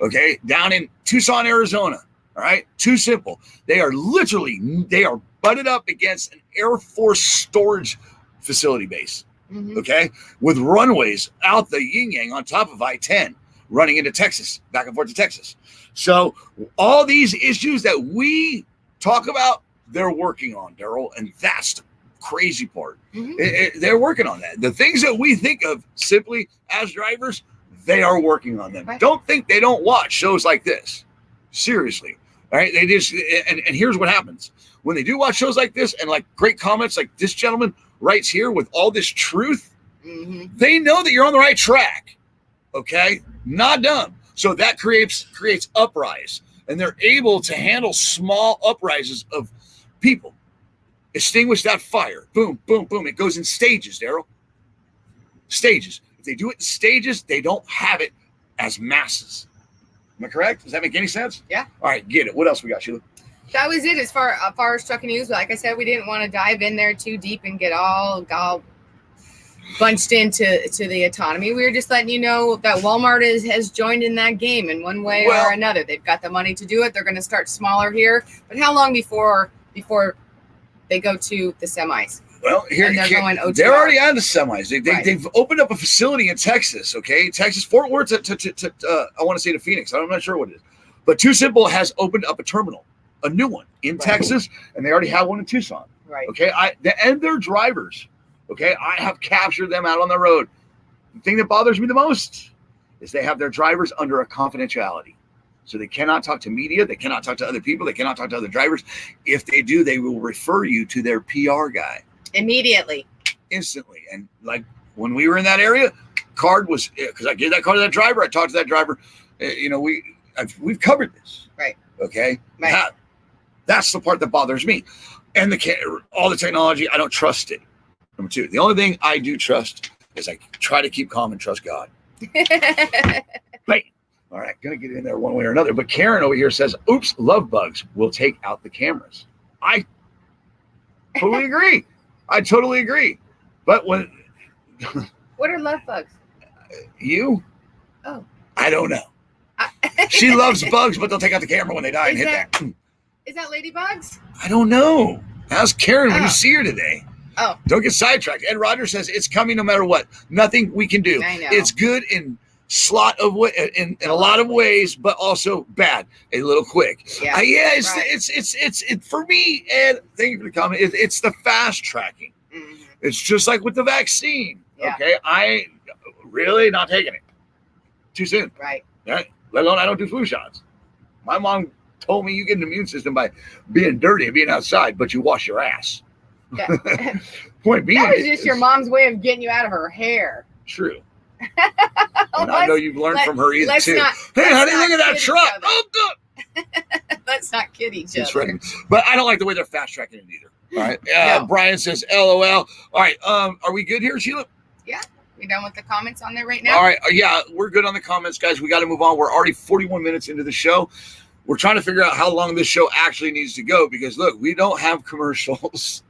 Okay, down in Tucson, Arizona. All right, too simple. They are butted up against an Air Force storage facility base. Mm-hmm. Okay, with runways out the yin yang on top of I-10. Running into Texas, back and forth to Texas. So all these issues that we talk about, they're working on, Daryl, and that's the crazy part. Mm-hmm. They're working on that. The things that we think of simply as drivers, they are working on them. Right. Don't think they don't watch shows like this. Seriously. All right. They just, and here's what happens. When they do watch shows like this, and like great comments like this gentleman writes here with all this truth, mm-hmm. they know that you're on the right track. Okay. Not dumb. So that creates uprise, and they're able to handle small uprises of people. Extinguish that fire. Boom, boom, boom. It goes in stages, Daryl. Stages. If they do it in stages, they don't have it as masses. Am I correct? Does that make any sense? Yeah. All right, get it. What else we got, Sheila? That was it as far as trucking news. Like I said, we didn't want to dive in there too deep and get all bunched into the autonomy. We were just letting you know that Walmart has joined in that game in one way or another. They've got the money to do it. They're going to start smaller here, but how long before they go to the semis? Well, here they're already on the semis. They've opened up a facility in Texas. Okay, Texas, Fort Worth to I want to say to Phoenix. I'm not sure what it is, but Too Simple has opened up a terminal, a new one in Texas, and they already have one in Tucson. Right. Okay, and their drivers. Okay, I have captured them out on the road. The thing that bothers me the most is they have their drivers under a confidentiality. So they cannot talk to media. They cannot talk to other people. They cannot talk to other drivers. If they do, they will refer you to their PR guy. Immediately. Instantly. And like when we were in that area, card was, because I gave that car to that driver. I talked to that driver. we've covered this. Right. Okay. Right. That's the part that bothers me. And all the technology, I don't trust it. Number two, the only thing I do trust is I try to keep calm and trust God. Right. All right, gonna get in there one way or another. But Karen over here says, "Oops, love bugs will take out the cameras." I totally agree. I totally agree. But when what are love bugs? You? Oh, I don't know. She loves bugs, but they'll take out the camera when they die and hit that. Is that ladybugs? I don't know. Ask Karen when you see her today. Oh. Don't get sidetracked. Ed Rogers says it's coming no matter what. Nothing we can do. I know. It's good in in a lot of ways, but also bad. A little quick. Yeah. It's for me. And thank you for the comment. It's the fast tracking. Mm-hmm. It's just like with the vaccine. Yeah. Okay, I really not taking it. Too soon. Right. Right. Let alone I don't do flu shots. My mom told me you get an immune system by being dirty and being outside, but you wash your ass. Yeah. Point being, that was just your mom's way of getting you out of her hair. True. And I know you've learned from her either too. Hey, honey, look at that truck. Oh, good. Let's not kid each other. Right. But I don't like the way they're fast tracking it either. All right. No. Brian says, "LOL." All right. Are we good here, Sheila? Yeah. We done with the comments on there right now? All right. Yeah, we're good on the comments, guys. We got to move on. We're already 41 minutes into the show. We're trying to figure out how long this show actually needs to go because, look, we don't have commercials.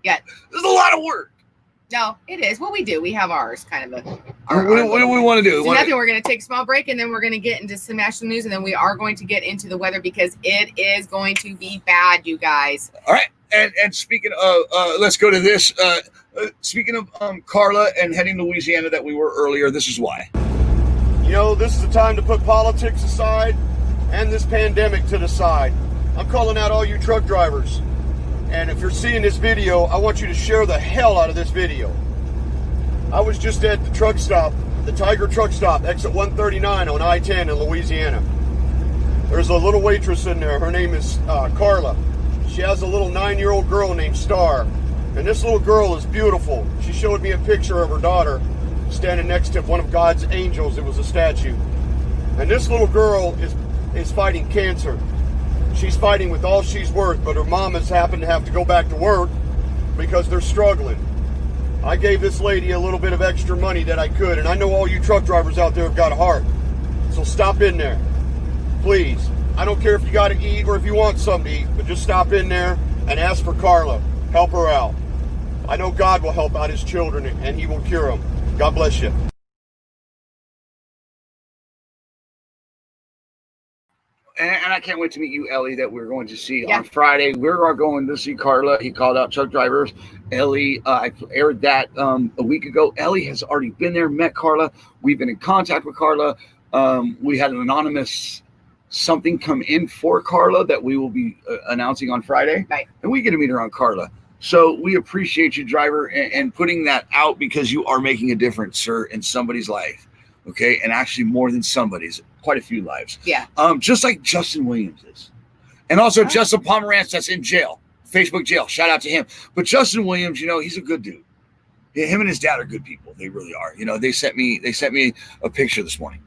Yet. There's a lot of work. No, it is. What we do, we have ours kind of. What do we want to do? So nothing. We're going to take a small break, and then we're going to get into some national news, and then we are going to get into the weather because it is going to be bad, you guys. All right. And speaking of, let's go to this. Speaking of Carla and heading to Louisiana that we were earlier, this is why. You know, this is the time to put politics aside and this pandemic to the side. I'm calling out all you truck drivers. And if you're seeing this video, I want you to share the hell out of this video. I was just at the truck stop, the Tiger truck stop, exit 139 on I-10 in Louisiana. There's a little waitress in there. Her name is Carla. She has a little 9-year-old girl named Star. And this little girl is beautiful. She showed me a picture of her daughter standing next to one of God's angels. It was a statue. And this little girl is fighting cancer. She's fighting with all she's worth, but her mom has happened to have to go back to work because they're struggling. I gave this lady a little bit of extra money that I could, and I know all you truck drivers out there have got a heart. So stop in there, please. I don't care if you got to eat or if you want something to eat, but just stop in there and ask for Carla. Help her out. I know God will help out his children, and he will cure them. God bless you. And I can't wait to meet you, Ellie, that we're going to see on Friday. We're going to see Carla. He called out truck drivers. Ellie, I aired that a week ago. Ellie has already been there, met Carla. We've been in contact with Carla. We had an anonymous something come in for Carla that we will be announcing on Friday. Right. And we get to meet her on Carla. So we appreciate you, driver, and putting that out because you are making a difference, sir, in somebody's life. Okay, and actually more than somebody's, quite a few lives. Yeah. Just like Justin Williams is. And also Justin Pomerantz that's in jail, Facebook jail. Shout out to him. But Justin Williams, you know, he's a good dude. Yeah, him and his dad are good people. They really are. You know, they sent me a picture this morning.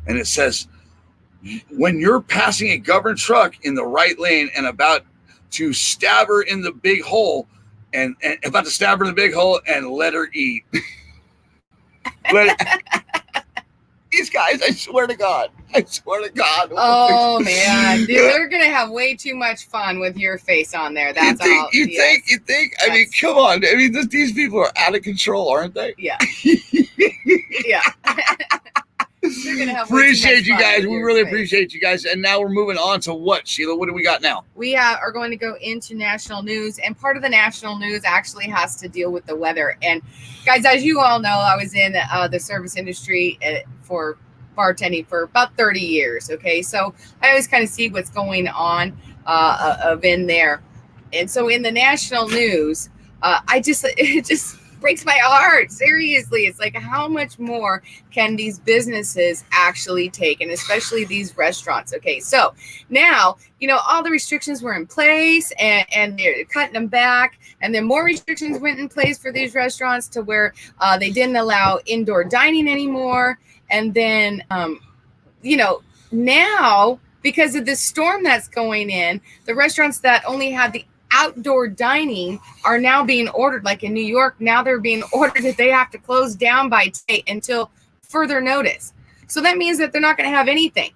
And it says, when you're passing a government truck in the right lane and about to stab her in the big hole and about to stab her in the big hole and let her eat. These guys, I swear to God. Oh, man. Dude, they're going to have way too much fun with your face on there. That's all. You think? I mean, come on. I mean, these people are out of control, aren't they? Yeah. Yeah. They're gonna have appreciate you guys. We really appreciate you guys. And now we're moving on to what, Sheila? What do we got now? We are going to go into national news. And part of the national news actually has to deal with the weather. And guys, as you all know, I was in the service industry for bartending for about 30 years. Okay. So I always kind of see what's going on in there. And so in the national news, it just breaks my heart. Seriously. It's like, how much more can these businesses actually take? And especially these restaurants. Okay. So now, you know, all the restrictions were in place and they're cutting them back. And then more restrictions went in place for these restaurants to where they didn't allow indoor dining anymore. And then, you know, now, because of this storm that's going in, the restaurants that only had the outdoor dining are now being ordered. Like in New York, now they're being ordered that they have to close down by today until further notice. So that means that they're not going to have anything.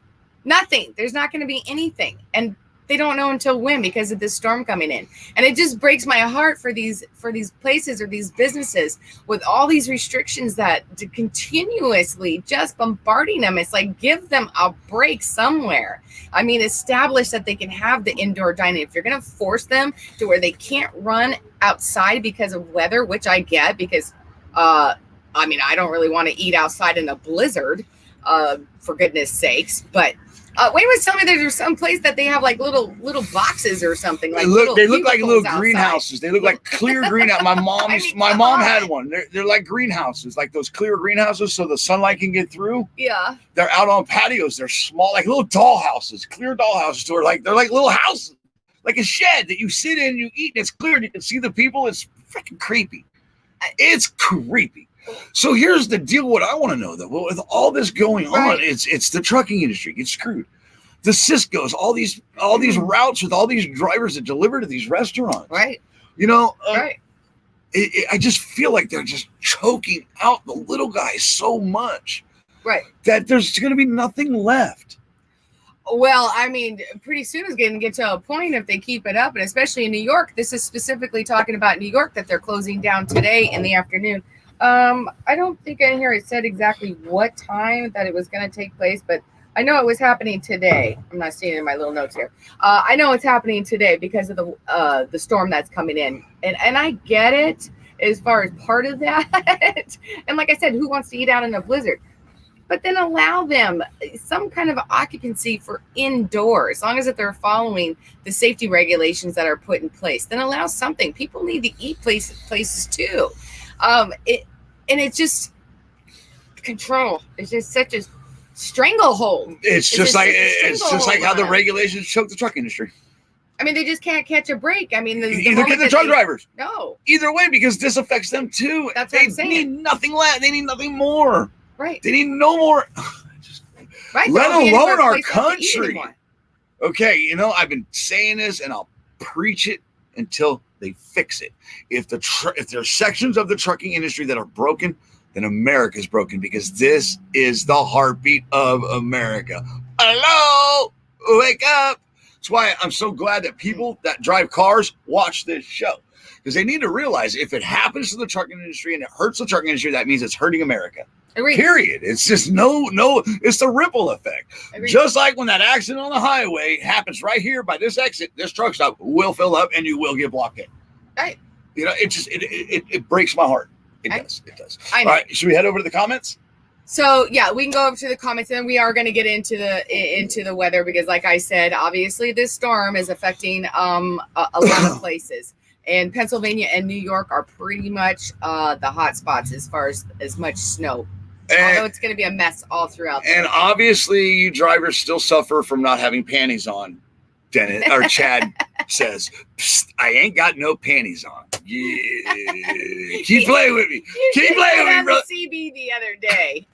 Nothing. There's not going to be anything. And they don't know until when, because of this storm coming in. And it just breaks my heart for these places or these businesses with all these restrictions that continuously just bombarding them. It's like, give them a break somewhere. I mean, establish that they can have the indoor dining. If you're going to force them to where they can't run outside because of weather, which I get, because I mean, I don't really want to eat outside in a blizzard, for goodness sakes, but Wayne was telling me there's some place that they have like little boxes or something. Like they look like little outside. greenhouses. They look like clear greenhouse. My mom had one. They're like greenhouses, like those clear greenhouses, so the sunlight can get through. Yeah. They're out on patios. They're small, like little doll houses, clear doll houses. They're like little houses, like a shed that you sit in, you eat, and it's clear. And you can see the people. It's freaking creepy. It's creepy. So here's the deal. What I want to know, though, with all this going on, it's the trucking industry gets screwed. The Cisco's, all these routes with all these drivers that deliver to these restaurants. Right. You know, right. I just feel like they're just choking out the little guys so much. Right. That there's going to be nothing left. Well, I mean, pretty soon it's going to get to a point if they keep it up, and especially in New York. This is specifically talking about New York, that they're closing down today in the afternoon. I don't think in here it said exactly what time that it was going to take place, but I know it was happening today. I'm not seeing it in my little notes here. I know it's happening today because of the storm that's coming in, and I get it as far as part of that. And like I said, who wants to eat out in a blizzard? But then allow them some kind of occupancy for indoors, as long as that they're following the safety regulations that are put in place. Then allow something. People need to eat places too. It's just control. It's just such a stranglehold. It's just like how the regulations choke the truck industry. I mean, they just can't catch a break. I mean, either get the truck drivers. No. Either way, because this affects them too. That's what I'm saying. They need nothing less. They need nothing more. Right. They need no more. Let alone our country. Okay, you know, I've been saying this, and I'll preach it until they fix it. If there's sections of the trucking industry that are broken, then America's broken, because this is the heartbeat of America. Hello, wake up. That's why I'm so glad that people that drive cars watch this show, because they need to realize if it happens to the trucking industry and it hurts the trucking industry, that means it's hurting America. Agreed. Period. It's just it's the ripple effect. Agreed. Just like when that accident on the highway happens right here by this exit, this truck stop will fill up and you will get blocked in. Right. You know, it breaks my heart. It does. I know. All right, should we head over to the comments? So yeah, we can go over to the comments, and we are going to get into the weather, because like I said, obviously this storm is affecting a lot of places. And Pennsylvania and New York are pretty much the hot spots as far as much snow. Although it's going to be a mess all throughout. And obviously, you drivers still suffer from not having panties on. Dennis or Chad says, "I ain't got no panties on." Yeah, keep playing with me. Keep playing with me, bro. CB the other day.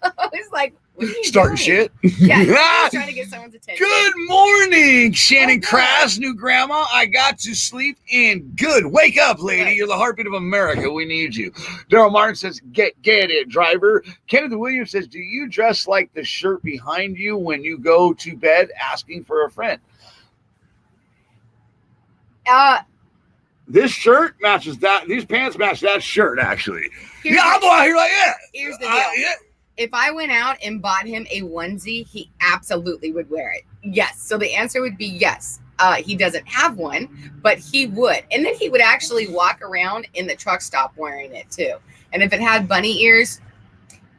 I was like, what are you starting doing? shit. Yeah, trying to get someone's attention. Good morning, Shannon Crass, new grandma. I got to sleep in. Good. Wake up, lady. You're the heartbeat of America. We need you. Daryl Martin says, get it, driver. Kenneth Williams says, do you dress like the shirt behind you when you go to bed asking for a friend? This shirt matches that. These pants match that shirt, actually. I'll go out here like that. Here's the deal. If I went out and bought him a onesie, he absolutely would wear it. Yes. So the answer would be yes. He doesn't have one, but he would. And then he would actually walk around in the truck stop wearing it too. And if it had bunny ears,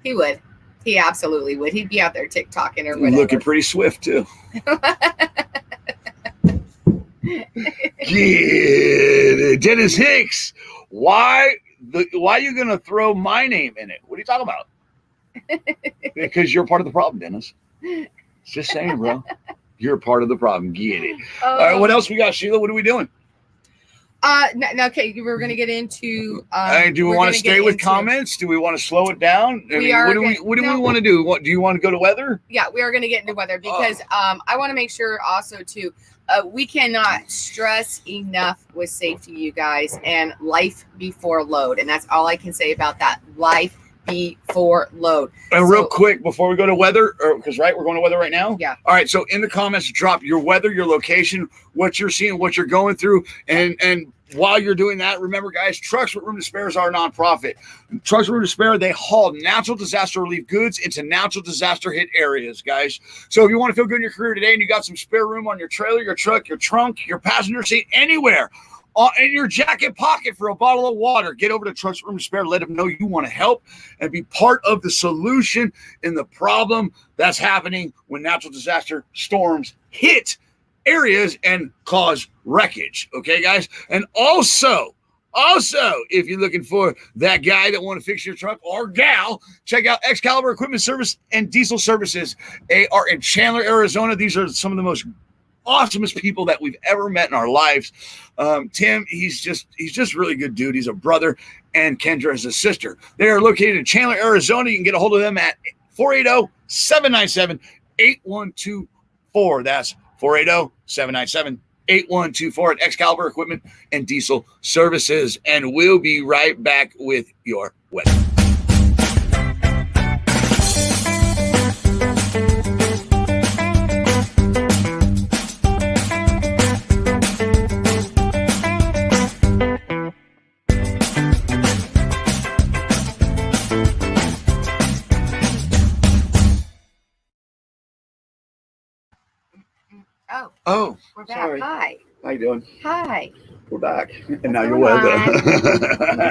he would. He absolutely would. He'd be out there TikToking or whatever. Looking pretty swift too. Yeah. Dennis Hicks, why are you going to throw my name in it? What are you talking about? Because you're part of the problem, Dennis. Just saying, bro. You're part of the problem. Get it. All right, what else we got, Sheila? What are we doing? Okay, we're going to get into. Do we want to stay with comments? Do we want to slow it down? What do we want to do? What do you want to go to weather? Yeah, we are going to get into weather because I want to make sure also too. We cannot stress enough with safety, you guys, and life before load, and that's all I can say about that. Life before load. And real quick before we go to weather, because we're going to weather right now. Yeah. All right. So in the comments, drop your weather, your location, what you're seeing, what you're going through, and while you're doing that, remember, guys, Trucks with Room to Spare is our nonprofit. Trucks with Room to Spare, they haul natural disaster relief goods into natural disaster hit areas, guys. So if you want to feel good in your career today and you got some spare room on your trailer, your truck, your trunk, your passenger seat, anywhere, in your jacket pocket for a bottle of water, get over to Trucks with Room to Spare. Let them know you want to help and be part of the solution in the problem that's happening when natural disaster storms hit areas and cause wreckage. Okay, guys? And also, if you're looking for that guy that want to fix your truck or gal, check out Excalibur Equipment Service and Diesel Services. They are in Chandler, Arizona. These are some of the most awesomest people that we've ever met in our lives. Tim, he's just really good dude. He's a brother, and Kendra is a sister. They are located in Chandler, Arizona. You can get a hold of them at 480-797-8124. That's 480-797-8124 at Excalibur Equipment and Diesel Services. And we'll be right back with your weather. Oh, we're back. Sorry. Hi. How you doing? Hi. We're back. And now your weather.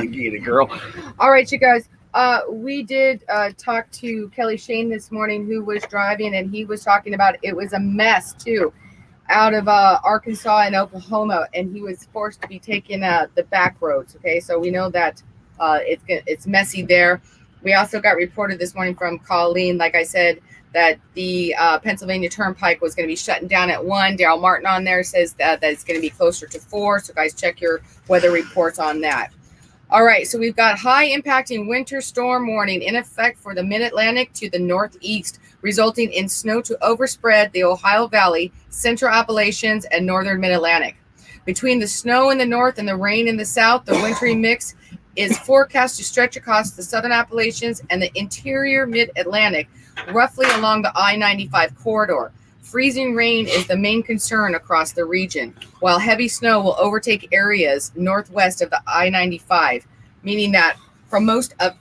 Get it, girl. All right, you guys. We did talk to Kelly Shane this morning, who was driving, and he was talking about it was a mess too, out of Arkansas and Oklahoma, and he was forced to be taking the back roads. Okay, so we know that it's messy there. We also got reported this morning from Colleen, like I said, that the Pennsylvania Turnpike was going to be shutting down at 1. Daryl Martin on there says that it's going to be closer to 4. So guys, check your weather reports on that. All right, so we've got high impacting winter storm warning in effect for the Mid-Atlantic to the northeast, resulting in snow to overspread the Ohio Valley, Central Appalachians, and northern Mid-Atlantic. Between the snow in the north and the rain in the south, the wintry mix is forecast to stretch across the southern Appalachians and the interior Mid-Atlantic, roughly along the I-95 corridor. Freezing rain is the main concern across the region, while heavy snow will overtake areas northwest of the I-95, meaning that from most of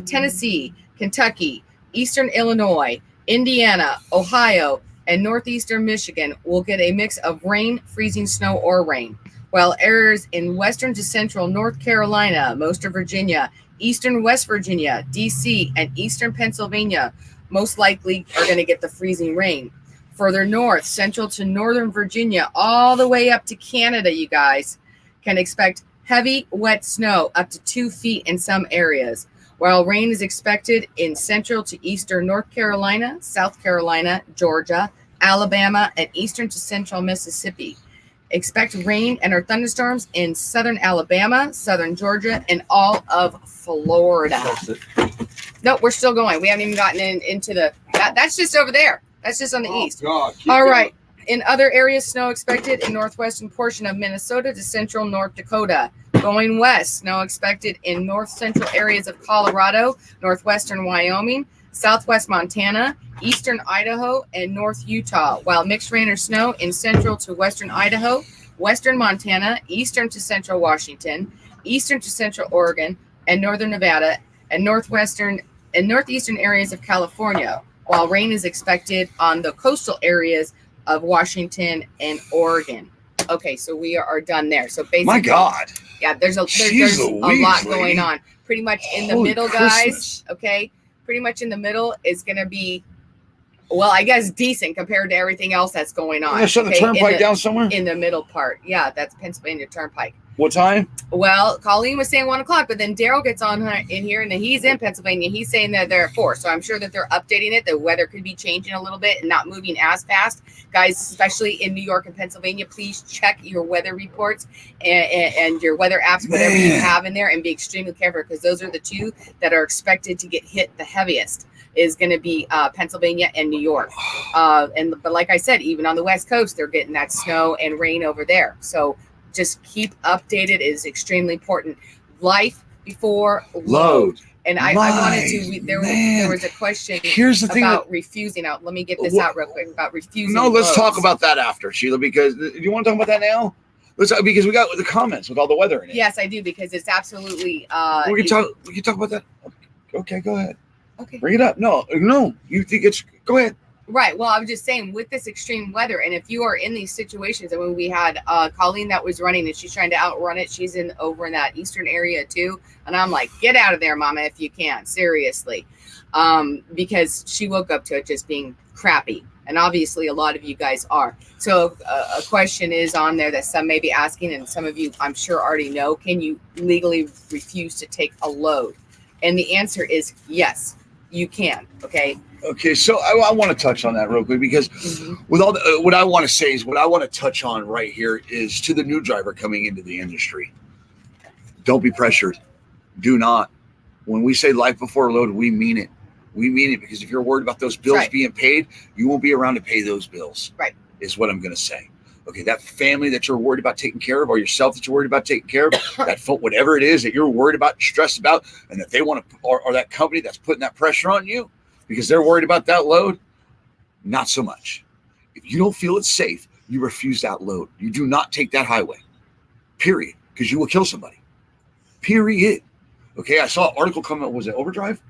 Tennessee, Kentucky, eastern Illinois, Indiana, Ohio, and northeastern Michigan will get a mix of rain, freezing snow, or rain, while areas in western to central North Carolina, most of Virginia, eastern West Virginia, D.C., and eastern Pennsylvania most likely are going to get the freezing rain. Further north, central to northern Virginia, all the way up to Canada, you guys can expect heavy, wet snow up to 2 feet in some areas, while rain is expected in central to eastern North Carolina, South Carolina, Georgia, Alabama, and eastern to central Mississippi. Expect rain and or thunderstorms in southern Alabama, southern Georgia, and all of Florida. No, we're still going. We haven't even gotten into that's just over there. That's just on the east. God, all right. In other areas, snow expected in northwestern portion of Minnesota to central North Dakota. Going west, snow expected in north central areas of Colorado, northwestern Wyoming, southwest Montana, eastern Idaho, and north Utah, while mixed rain or snow in central to western Idaho, western Montana, eastern to central Washington, eastern to central Oregon, and northern Nevada, and northwestern and northeastern areas of California, while rain is expected on the coastal areas of Washington and Oregon. Okay, so we are done there. So basically, my God, yeah, there's a lot going on. Pretty much in the middle, guys. Okay, pretty much in the middle is going to be, well, I guess decent compared to everything else that's going on. Shut the turnpike down somewhere in the middle part. Yeah, that's Pennsylvania Turnpike. What time? Well, Colleen was saying 1 o'clock, but then Daryl gets on in here, and then he's in Pennsylvania. He's saying that they're at 4. So I'm sure that they're updating it. The weather could be changing a little bit and not moving as fast. Guys, especially in New York and Pennsylvania, please check your weather reports and your weather apps, whatever you have in there, and be extremely careful, because those are the two that are expected to get hit the heaviest. Is going to be Pennsylvania and New York. But like I said, even on the West Coast, they're getting that snow and rain over there. So just keep updated. It is extremely important. Life before load. And I wanted to, there was a question Here's the thing about refusing out. Let me get this out real quick about refusing. No, let's loads. talk about that after, Sheila, because do you want to talk about that now? Because we got the comments with all the weather in it. Yes, I do, because it's absolutely. We can talk about that. Okay, go ahead. Okay. Bring it up. No, you think it's, go ahead. Right. Well, I was just saying, with this extreme weather, and if you are in these situations, and when we had Colleen that was running and she's trying to outrun it, she's over in that eastern area too. And I'm like, get out of there, mama, if you can, seriously. Because she woke up to it just being crappy. And obviously a lot of you guys are. So a question is on there that some may be asking, and some of you I'm sure already know, can you legally refuse to take a load? And the answer is yes. You can. Okay. So I want to touch on that real quick, because with all what I want to say is, what I want to touch on right here is to the new driver coming into the industry. Don't be pressured. Do not. When we say life before load, we mean it. We mean it, because if you're worried about those bills being paid, you won't be around to pay those bills. Right. Is what I'm going to say. Okay, that family that you're worried about taking care of, or yourself that you're worried about taking care of, that whatever it is that you're worried about, stressed about, and that they want to, or that company that's putting that pressure on you because they're worried about that load, not so much. If you don't feel it's safe, you refuse that load. You do not take that highway, period, because you will kill somebody, period. Okay, I saw an article come up, was it Overdrive?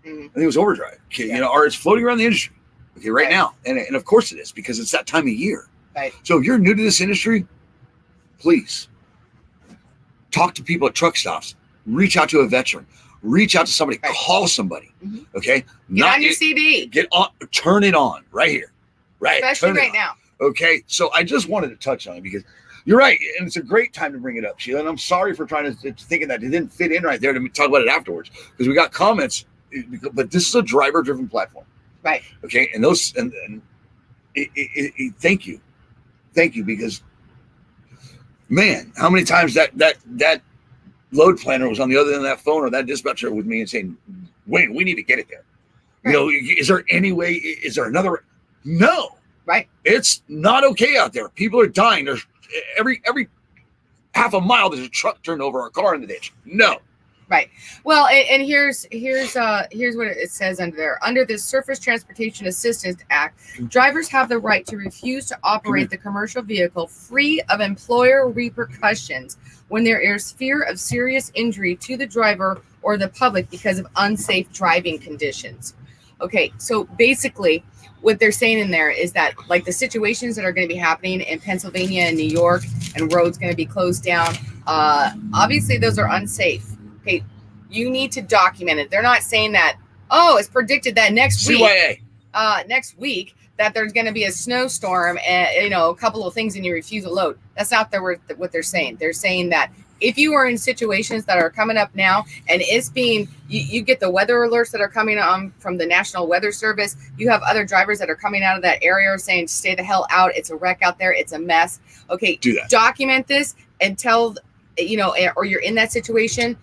I think it was Overdrive, okay, or it's floating around the industry, okay, right now. And of course it is, because it's that time of year. Right. So if you're new to this industry, please talk to people at truck stops, reach out to a veteran, reach out to somebody, call somebody. Okay. Get on your CD. Turn it on right here. Right. Especially right now. Okay. So I just wanted to touch on it, because you're right. And it's a great time to bring it up, Sheila. And I'm sorry for thinking that it didn't fit in right there to talk about it afterwards, because we got comments, but this is a driver driven platform. Right. Okay. And those, and thank you. Thank you, because man, how many times that load planner was on the other end of that phone, or that dispatcher with me, and saying, Wayne, we need to get it there. Right. Is there any way? Is there another? No. Right. It's not okay out there. People are dying. There's every half a mile there's a truck turned over, a car in the ditch. No. Right. Well, and here's what it says under there. Under the Surface Transportation Assistance Act, drivers have the right to refuse to operate the commercial vehicle free of employer repercussions when there is fear of serious injury to the driver or the public because of unsafe driving conditions. Okay, so basically what they're saying in there is that, like, the situations that are going to be happening in Pennsylvania and New York, and roads going to be closed down, obviously those are unsafe. Okay, you need to document it. They're not saying that, it's predicted that next week that there's going to be a snowstorm and, a couple of things and you refuse a load. That's not what they're saying. They're saying that if you are in situations that are coming up now, and it's being, you get the weather alerts that are coming on from the National Weather Service. You have other drivers that are coming out of that area saying, stay the hell out. It's a wreck out there. It's a mess. Okay, do that. Document this and tell, or you're in that situation.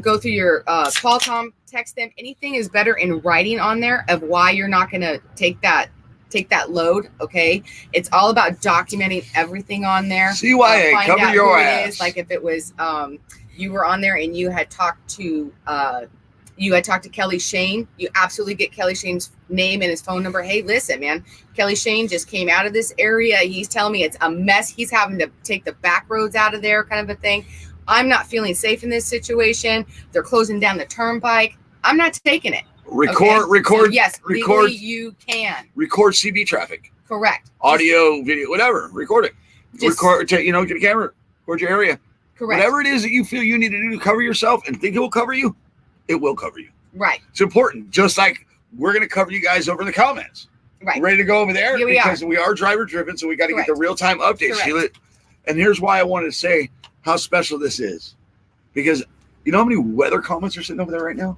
Go through your call Tom, text them. Anything is better in writing on there of why you're not going to take that load. Okay, it's all about documenting everything on there. CYA, cover your ass. Like if it was you were on there and you had talked to Kelly Shane, you absolutely get Kelly Shane's name and his phone number. Hey, listen, man, Kelly Shane just came out of this area. He's telling me it's a mess. He's having to take the back roads out of there, kind of a thing. I'm not feeling safe in this situation. They're closing down the turnpike. I'm not taking it. Record. So yes, legally you can. Record CB traffic. Correct. Audio, video, whatever. Record it. Get a camera. Record your area. Correct. Whatever it is that you feel you need to do to cover yourself and think it will cover you, it will cover you. Right. It's important. Just like we're going to cover you guys over in the comments. Right. Ready to go over there? Here because we are driver driven, so we got to get the real time updates. Sheila. And here's why I wanted to say, how special this is, because you know how many weather comments are sitting over there right now?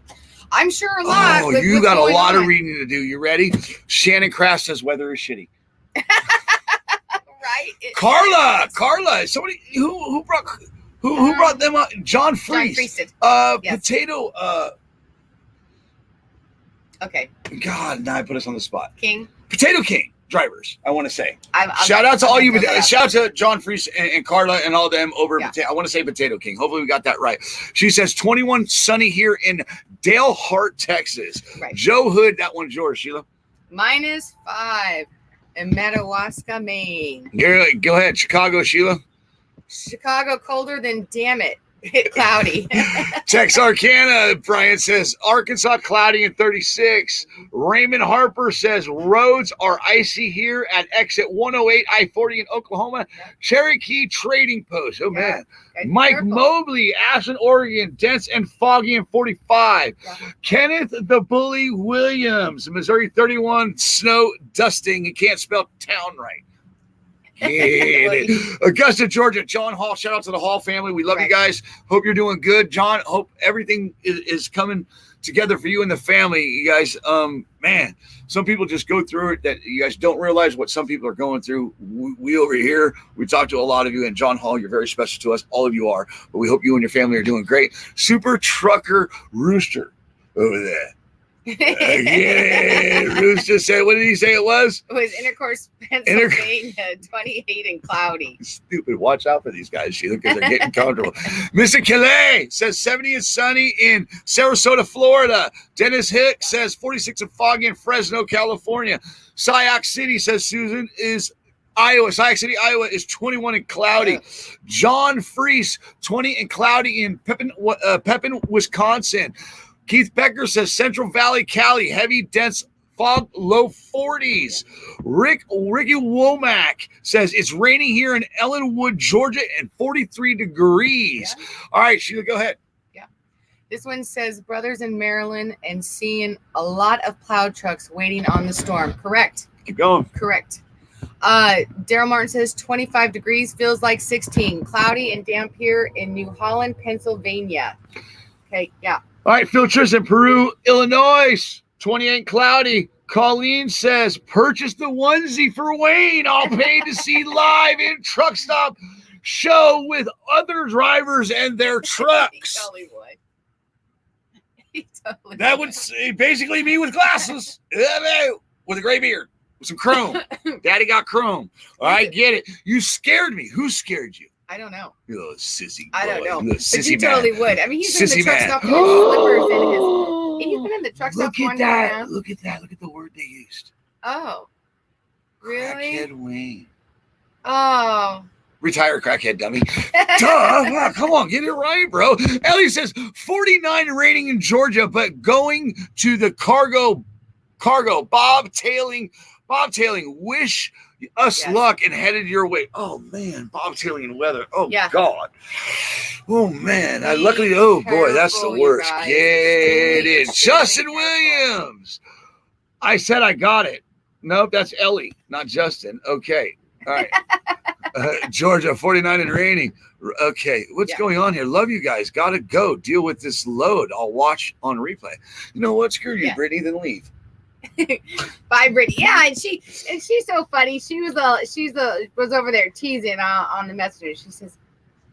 I'm sure a lot. Oh, with you what's got a going lot of on. reading to do. You ready? Shannon Craft says weather is shitty. Right? Carla, somebody who brought them up? John Freese. John Freese. Yes. Potato. Okay. God, now I put us on the spot. King. Potato King drivers, I want to say. I'll Shout out to all you. that. Shout out to John Freese and Carla and all them over. Yeah. I want to say Potato King. Hopefully we got that right. She says 21 sunny here in Dalehart, Texas. Right. Joe Hood, that one's yours, Sheila. -5 in Madawaska, Maine. Go ahead, Chicago, Sheila. Chicago colder than damn it. Cloudy. Texarkana, Brian says Arkansas cloudy and 36. Raymond Harper says roads are icy here at exit 108 I-40 in Oklahoma. Cherokee Trading Post. Oh man. Mike careful. Mobley, Ashland, Oregon, dense and foggy and 45. Yeah. Kenneth the Bully Williams, Missouri 31, snow dusting. You can't spell town right. Augusta, Georgia, John Hall. Shout out to the Hall family. We love you guys. Hope you're doing good. John, hope everything is coming together for you and the family. You guys, man, some people just go through it that you guys don't realize what some people are going through. We over here, we talk to a lot of you, and John Hall, you're very special to us. All of you are, but we hope you and your family are doing great. Super Trucker Rooster over there. Yeah, Rooster said, what did he say it was? It was Intercourse, Pennsylvania, 28 and cloudy. Stupid. Watch out for these guys, Sheila, because they're getting comfortable. Mr. Calais says 70 and sunny in Sarasota, Florida. Dennis Hicks says 46 and foggy in Fresno, California. Sayox City, says Susan, is Iowa. Sayox City, Iowa is 21 and cloudy. John Freese, 20 and cloudy in Pepin, Wisconsin. Keith Becker says Central Valley, Cali, heavy, dense fog, low 40s. Ricky Womack says it's raining here in Ellenwood, Georgia, and 43 degrees. Yeah. All right, Sheila, go ahead. Yeah. This one says brothers in Maryland and seeing a lot of plow trucks waiting on the storm. Correct. Keep going. Correct. Daryl Martin says 25 degrees, feels like 16. Cloudy and damp here in New Holland, Pennsylvania. Okay, yeah. All right, Phil Tristan, Peru, Illinois, 28 cloudy. Colleen says, purchase the onesie for Wayne. I'll pay to see live in truck stop show with other drivers and their trucks. He totally would. He totally that would basically me with glasses, with a gray beard, with some chrome. Daddy got chrome. All right, get it. You scared me. Who scared you? I don't know. You little sissy boy. I don't know. But you totally would. I mean, he's been in the truck man. stop with his slippers and he's been in the truck stop. Look at that. Look at that. Look at the word they used. Oh. Really? Crackhead Wayne. Oh. Retire, crackhead dummy. Duh. Come on, get it right, bro. Ellie says 49 raining in Georgia, but going to the cargo. Bobtailing. Wish us luck and headed your way. Oh man, bobtailing in weather. Oh God. Oh man. Luckily, oh boy, that's the worst. Get it. Justin Williams. I said I got it. Nope, that's Ellie, not Justin. Okay. All right. Georgia, 49 and raining. Okay, what's going on here? Love you guys. Gotta go. Deal with this load. I'll watch on replay. You know what? Screw you, Brittany, then leave. Bye, Brittany. Yeah, and she's so funny. She was over there teasing on the messenger. She says,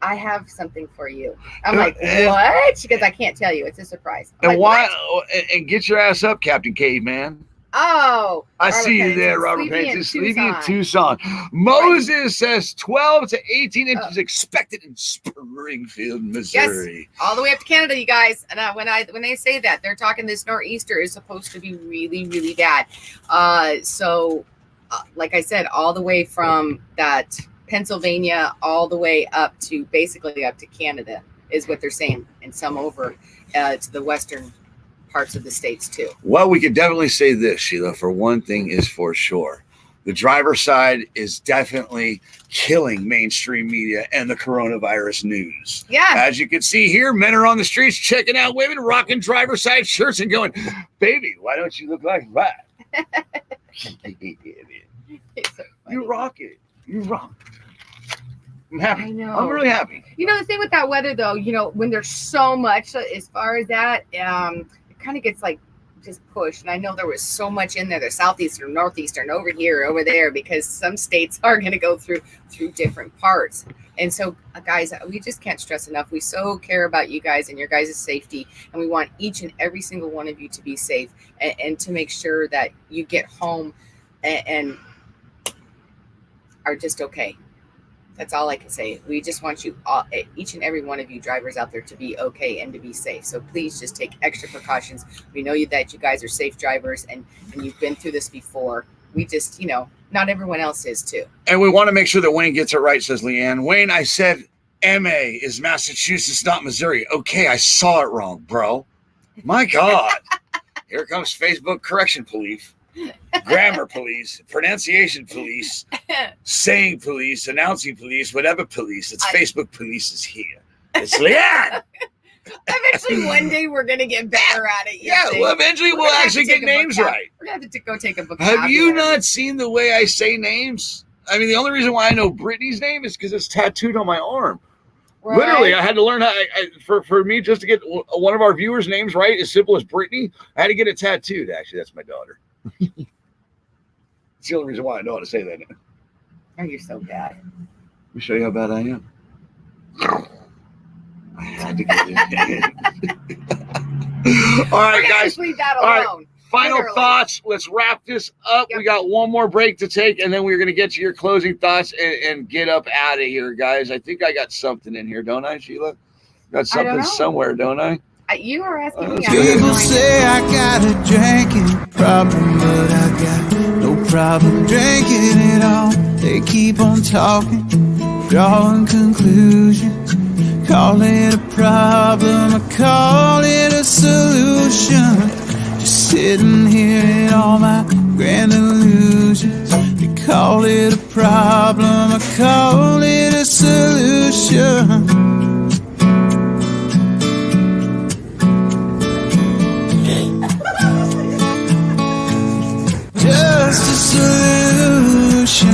"I have something for you." I'm like, "What?" She goes, "I can't tell you. It's a surprise." I'm and like, why? And get your ass up, Captain Caveman. Oh, I see you there, Robert Pennington. Sleepy in Tucson. Moses says 12 to 18 inches expected in Springfield, Missouri. Yes, all the way up to Canada, you guys. And when they say that, they're talking this nor'easter is supposed to be really, really bad. So, like I said, all the way from that Pennsylvania, all the way up to basically up to Canada is what they're saying, and some over to the western parts of the states too. Well, we could definitely say this, Sheila, for one thing is for sure. The driver's side is definitely killing mainstream media and the coronavirus news. Yeah. As you can see here, men are on the streets checking out women, rocking driver's side shirts and going, baby, why don't you look like that? You rock it. You rock. I'm happy. I know. I'm really happy. You know, the thing with that weather, though, you know, when there's so much as far as that, it kind of gets like just pushed. And I know there was so much in there, the southeastern, northeastern, over here, over there, because some states are going to go through different parts. And so, guys, we just can't stress enough. We so care about you guys and your guys' safety. And we want each and every single one of you to be safe and to make sure that you get home and are just okay. That's all I can say. We just want you all, each and every one of you drivers out there, to be okay and to be safe. So please just take extra precautions. We know that you guys are safe drivers and you've been through this before. We just, you know, not everyone else is too. And we want to make sure that Wayne gets it right, says Leanne. Wayne, I said MA is Massachusetts, not Missouri. Okay, I saw it wrong, bro. My God. Here comes Facebook correction police. Grammar police, pronunciation police, saying police, announcing police, whatever police. It's Facebook police is here. It's Leanne. Eventually, one day we're gonna get better at it. Well, eventually we'll actually get names right. We're gonna have to go take a vocabulary. Have you not seen the way I say names? I mean, the only reason why I know Brittany's name is because it's tattooed on my arm. Right. Literally, I had to learn how. For me, just to get one of our viewers' names right, as simple as Brittany, I had to get it tattooed. Actually, that's my daughter. It's the only reason why I know how to say that. Oh, you're so bad. Let me show you how bad I am. I had to get it. All right, guys. Leave that alone. All right. Final thoughts. Let's wrap this up. Yep. We got one more break to take, and then we're going to get to your closing thoughts and get up out of here, guys. I think I got something in here, don't I, Sheila? Got something somewhere, don't I? You were asking me. People say I got a drinking problem, but I got no problem drinking it all. They keep on talking, drawing conclusions. Call it a problem, I call it a solution. Just sitting here in all my grand illusions. They call it a problem, I call it a solution. Just a solution.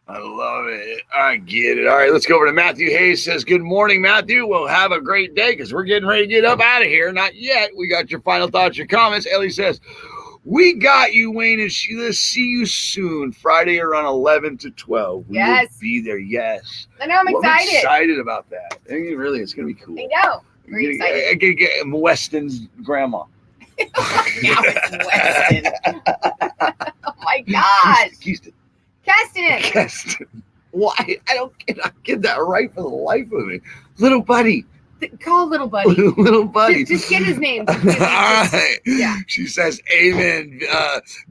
I love it. I get it. All right, let's go over to Matthew Hayes. Says, good morning, Matthew. Well, have a great day because we're getting ready to get up out of here. Not yet. We got your final thoughts, your comments. Ellie says, we got you, Wayne and Sheila. See you soon. Friday around 11 to 12. We will be there. Yes. I know. I'm excited. I'm excited about that. I mean, really, it's going to be cool. I know. Very excited. I can get Weston's grandma. Now it's Weston. Oh, my God. Keaston. Keston. Why? I don't get that right for the life of me. Little buddy. Call little buddy. Little buddy. Just get his name. All right. Yeah. She says, amen.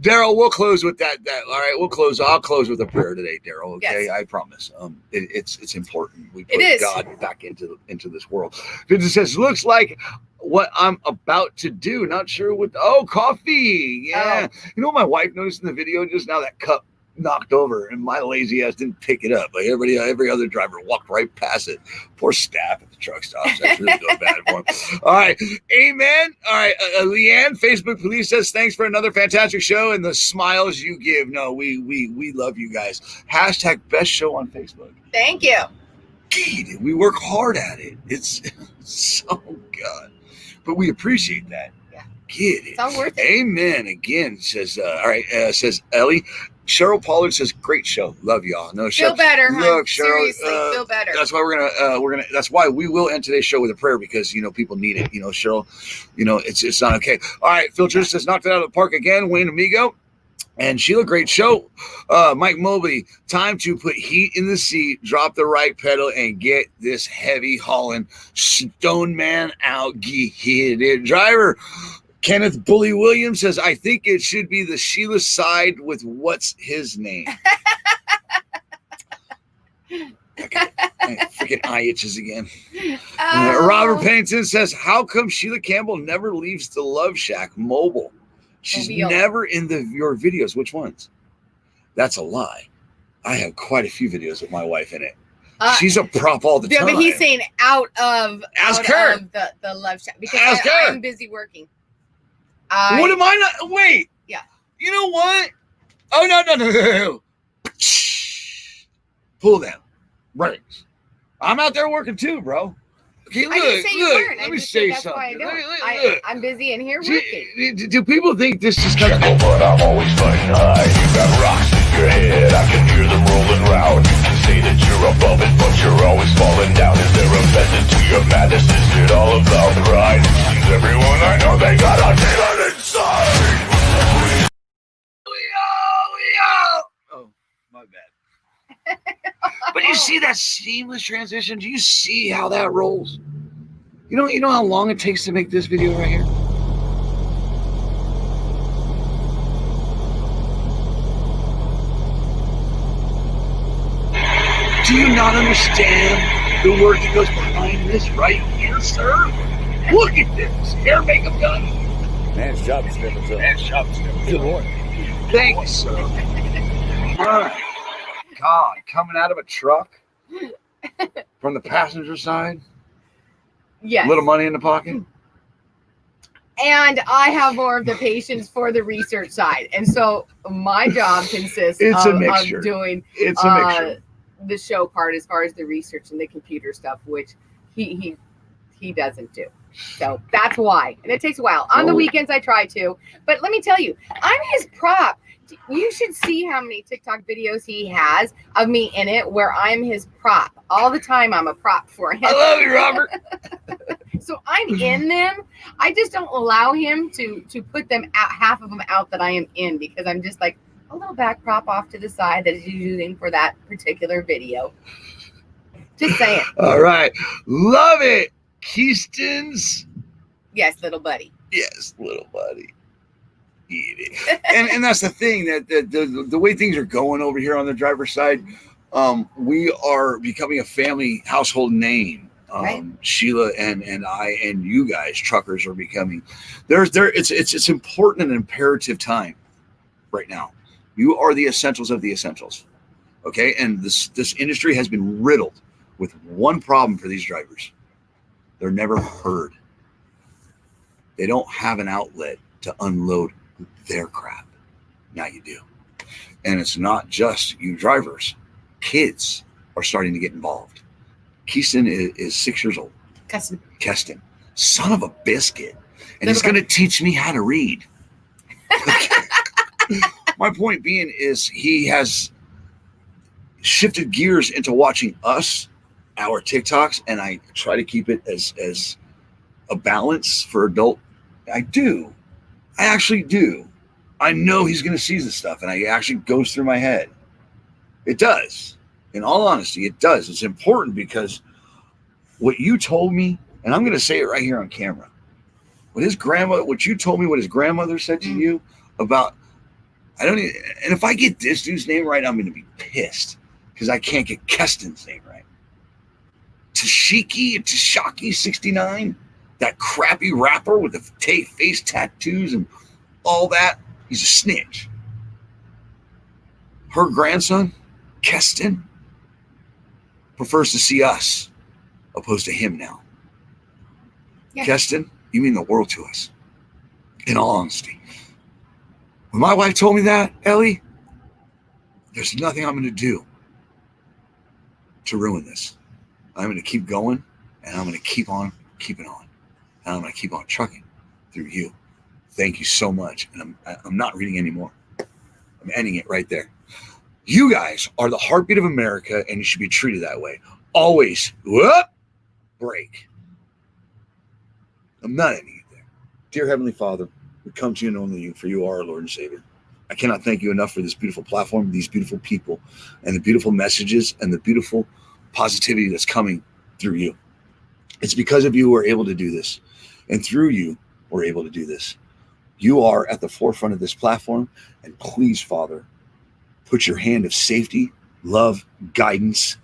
Daryl, we'll close with that. All right, we'll close. I'll close with a prayer today, Daryl. Okay, yes. I promise. It's important. We put God back into this world. Vincent says, looks like what I'm about to do. Not sure what. Coffee. Yeah. Oh. You know what my wife noticed in the video just now? That cup knocked over and my lazy ass didn't pick it up. Like every other driver walked right past it. Poor staff at the truck stops. That's really feel bad for him. All right. Amen. All right. Leanne, Facebook Police says, thanks for another fantastic show and the smiles you give. No, we love you guys. Hashtag best show on Facebook. Thank you. Gee, we work hard at it. It's so good. But we appreciate that. Yeah. Get it. It's all worth it. Amen. Again, says, all right, says Ellie. Cheryl Pollard says, "Great show, love y'all." No, feel better. Look, Cheryl, seriously, feel better. That's why we're gonna. That's why we will end today's show with a prayer because people need it. Cheryl, it's not okay. All right, Phil Church says, "Knocked it out of the park again." Wayne Amigo and Sheila, great show. Mike Mobley, time to put heat in the seat, drop the right pedal, and get this heavy hauling stone man out. Get it, driver. Kenneth Bully Williams says, I think it should be the Sheila side with what's his name. Freaking eye itches again. Robert Pennington says, how come Sheila Campbell never leaves the Love Shack mobile? She's never in your videos. Which ones? That's a lie. I have quite a few videos with my wife in it. She's a prop all the time. But he's saying out of the Love Shack because I'm busy working. What am I not? Wait. Yeah. You know what? Oh, no. pull them rings. I'm out there working too, bro. Okay, look, I didn't say you look. weren't. Let I me just said say that's why I something. don't. Look. I'm busy in here working. Do people think this just kind of... But I'm always flying high. You got rocks in your head, I can hear them rolling round. You can say that you're above it, but you're always falling down. Is there a method to your madness? Is it all about pride? Seems everyone I know, they got a demon inside. Oh, my bad. But you see that seamless transition? Do you see how that rolls? You know how long it takes to make this video right here? Do you not understand the work that goes behind this right here, sir? Look at this. Hair makeup done. Man's job is different, too. Man's job is different. Good morning. Thank you, sir. My God, coming out of a truck from the passenger side, Yes. little money in the pocket. And I have more of the patience for the research side. And so my job consists It's a of mixture. doing It's a mixture. the show part as far as the research and the computer stuff, which he doesn't do. So that's why. And it takes a while. On the weekends I try to. But let me tell you, I'm his prop. You should see how many TikTok videos he has of me in it where I'm his prop. All the time I'm a prop for him. I love you, Robert. So I'm in them. I just don't allow him to put them out, half of them out that I am in, because I'm just like a little back prop off to the side that he's using for that particular video. Just saying. All right. Love it. Keystons. Yes, little buddy. Yes, little buddy. Eat it. and that's the thing, that the way things are going over here on the driver's side, we are becoming a family household name. Right. Sheila and I and you guys, truckers, are becoming it's important and imperative time right now. You are the essentials of the essentials. Okay. And this industry has been riddled with one problem for these drivers. They're never heard. They don't have an outlet to unload their crap. Now you do. And it's not just you drivers. Kids are starting to get involved. Keyston is 6 years old. Keston. Son of a biscuit. And he's going to teach me how to read. My point being is he has shifted gears into watching us, our TikToks, and I try to keep it as a balance for adult. I do. I actually do. I know he's going to see this stuff, and it actually goes through my head. It does. In all honesty, it does. It's important because what you told me, and I'm going to say it right here on camera, what you told me, what his grandmother said to you about, and if I get this dude's name right, I'm going to be pissed because I can't get Keston's name right. Tashaki 69, that crappy rapper with the face tattoos and all that, he's a snitch. Her grandson, Keston, prefers to see us opposed to him now. Yeah. Keston, you mean the world to us, in all honesty. When my wife told me that, Ellie, there's nothing I'm going to do to ruin this. I'm going to keep going, and I'm going to keep on keeping on. And I'm going to keep on trucking through you. Thank you so much. And I'm not reading anymore. I'm ending it right there. You guys are the heartbeat of America, and you should be treated that way. Always. Whoop, break. I'm not ending it there. Dear Heavenly Father, we come to you and only you, for you are our Lord and Savior. I cannot thank you enough for this beautiful platform, these beautiful people, and the beautiful messages and the beautiful positivity that's coming through you. It's because of you we're able to do this. And through you, we're able to do this. You are at the forefront of this platform. And please, Father, put your hand of safety, love, guidance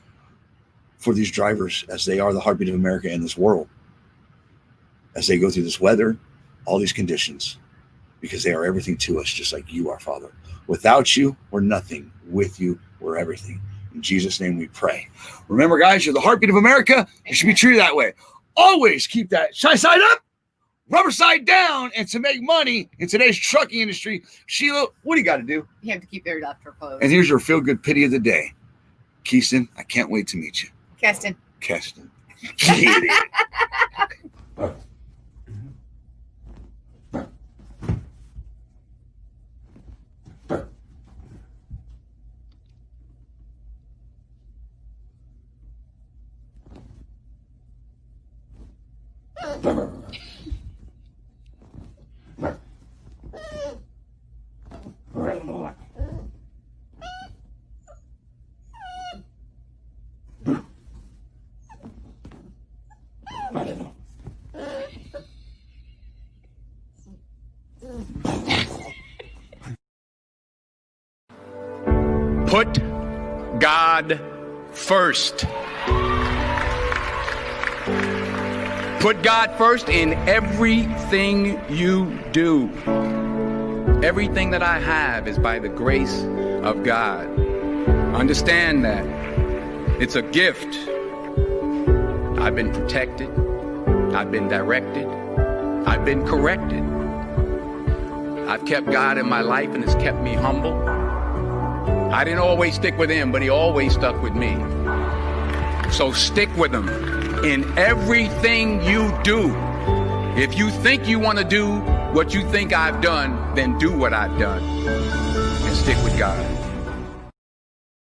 for these drivers as they are the heartbeat of America and this world. As they go through this weather, all these conditions, because they are everything to us, just like you are, Father. Without you, we're nothing. With you, we're everything. In Jesus' name we pray. Remember, guys, you're the heartbeat of America. You should be treated that way. Always keep that shy side up, rubber side down. And to make money in today's trucking industry, Sheila, what do you got to do? You have to keep your left closed. And here's your feel-good pity of the day. Keiston, I can't wait to meet you. Keston. Keston. Get it. Put God first. Put God first in everything you do. Everything that I have is by the grace of God. Understand that. It's a gift. I've been protected. I've been directed. I've been corrected. I've kept God in my life and it's kept me humble. I didn't always stick with him, but he always stuck with me. So stick with him in everything you do. If you think you want to do what you think I've done, then do what I've done and stick with God.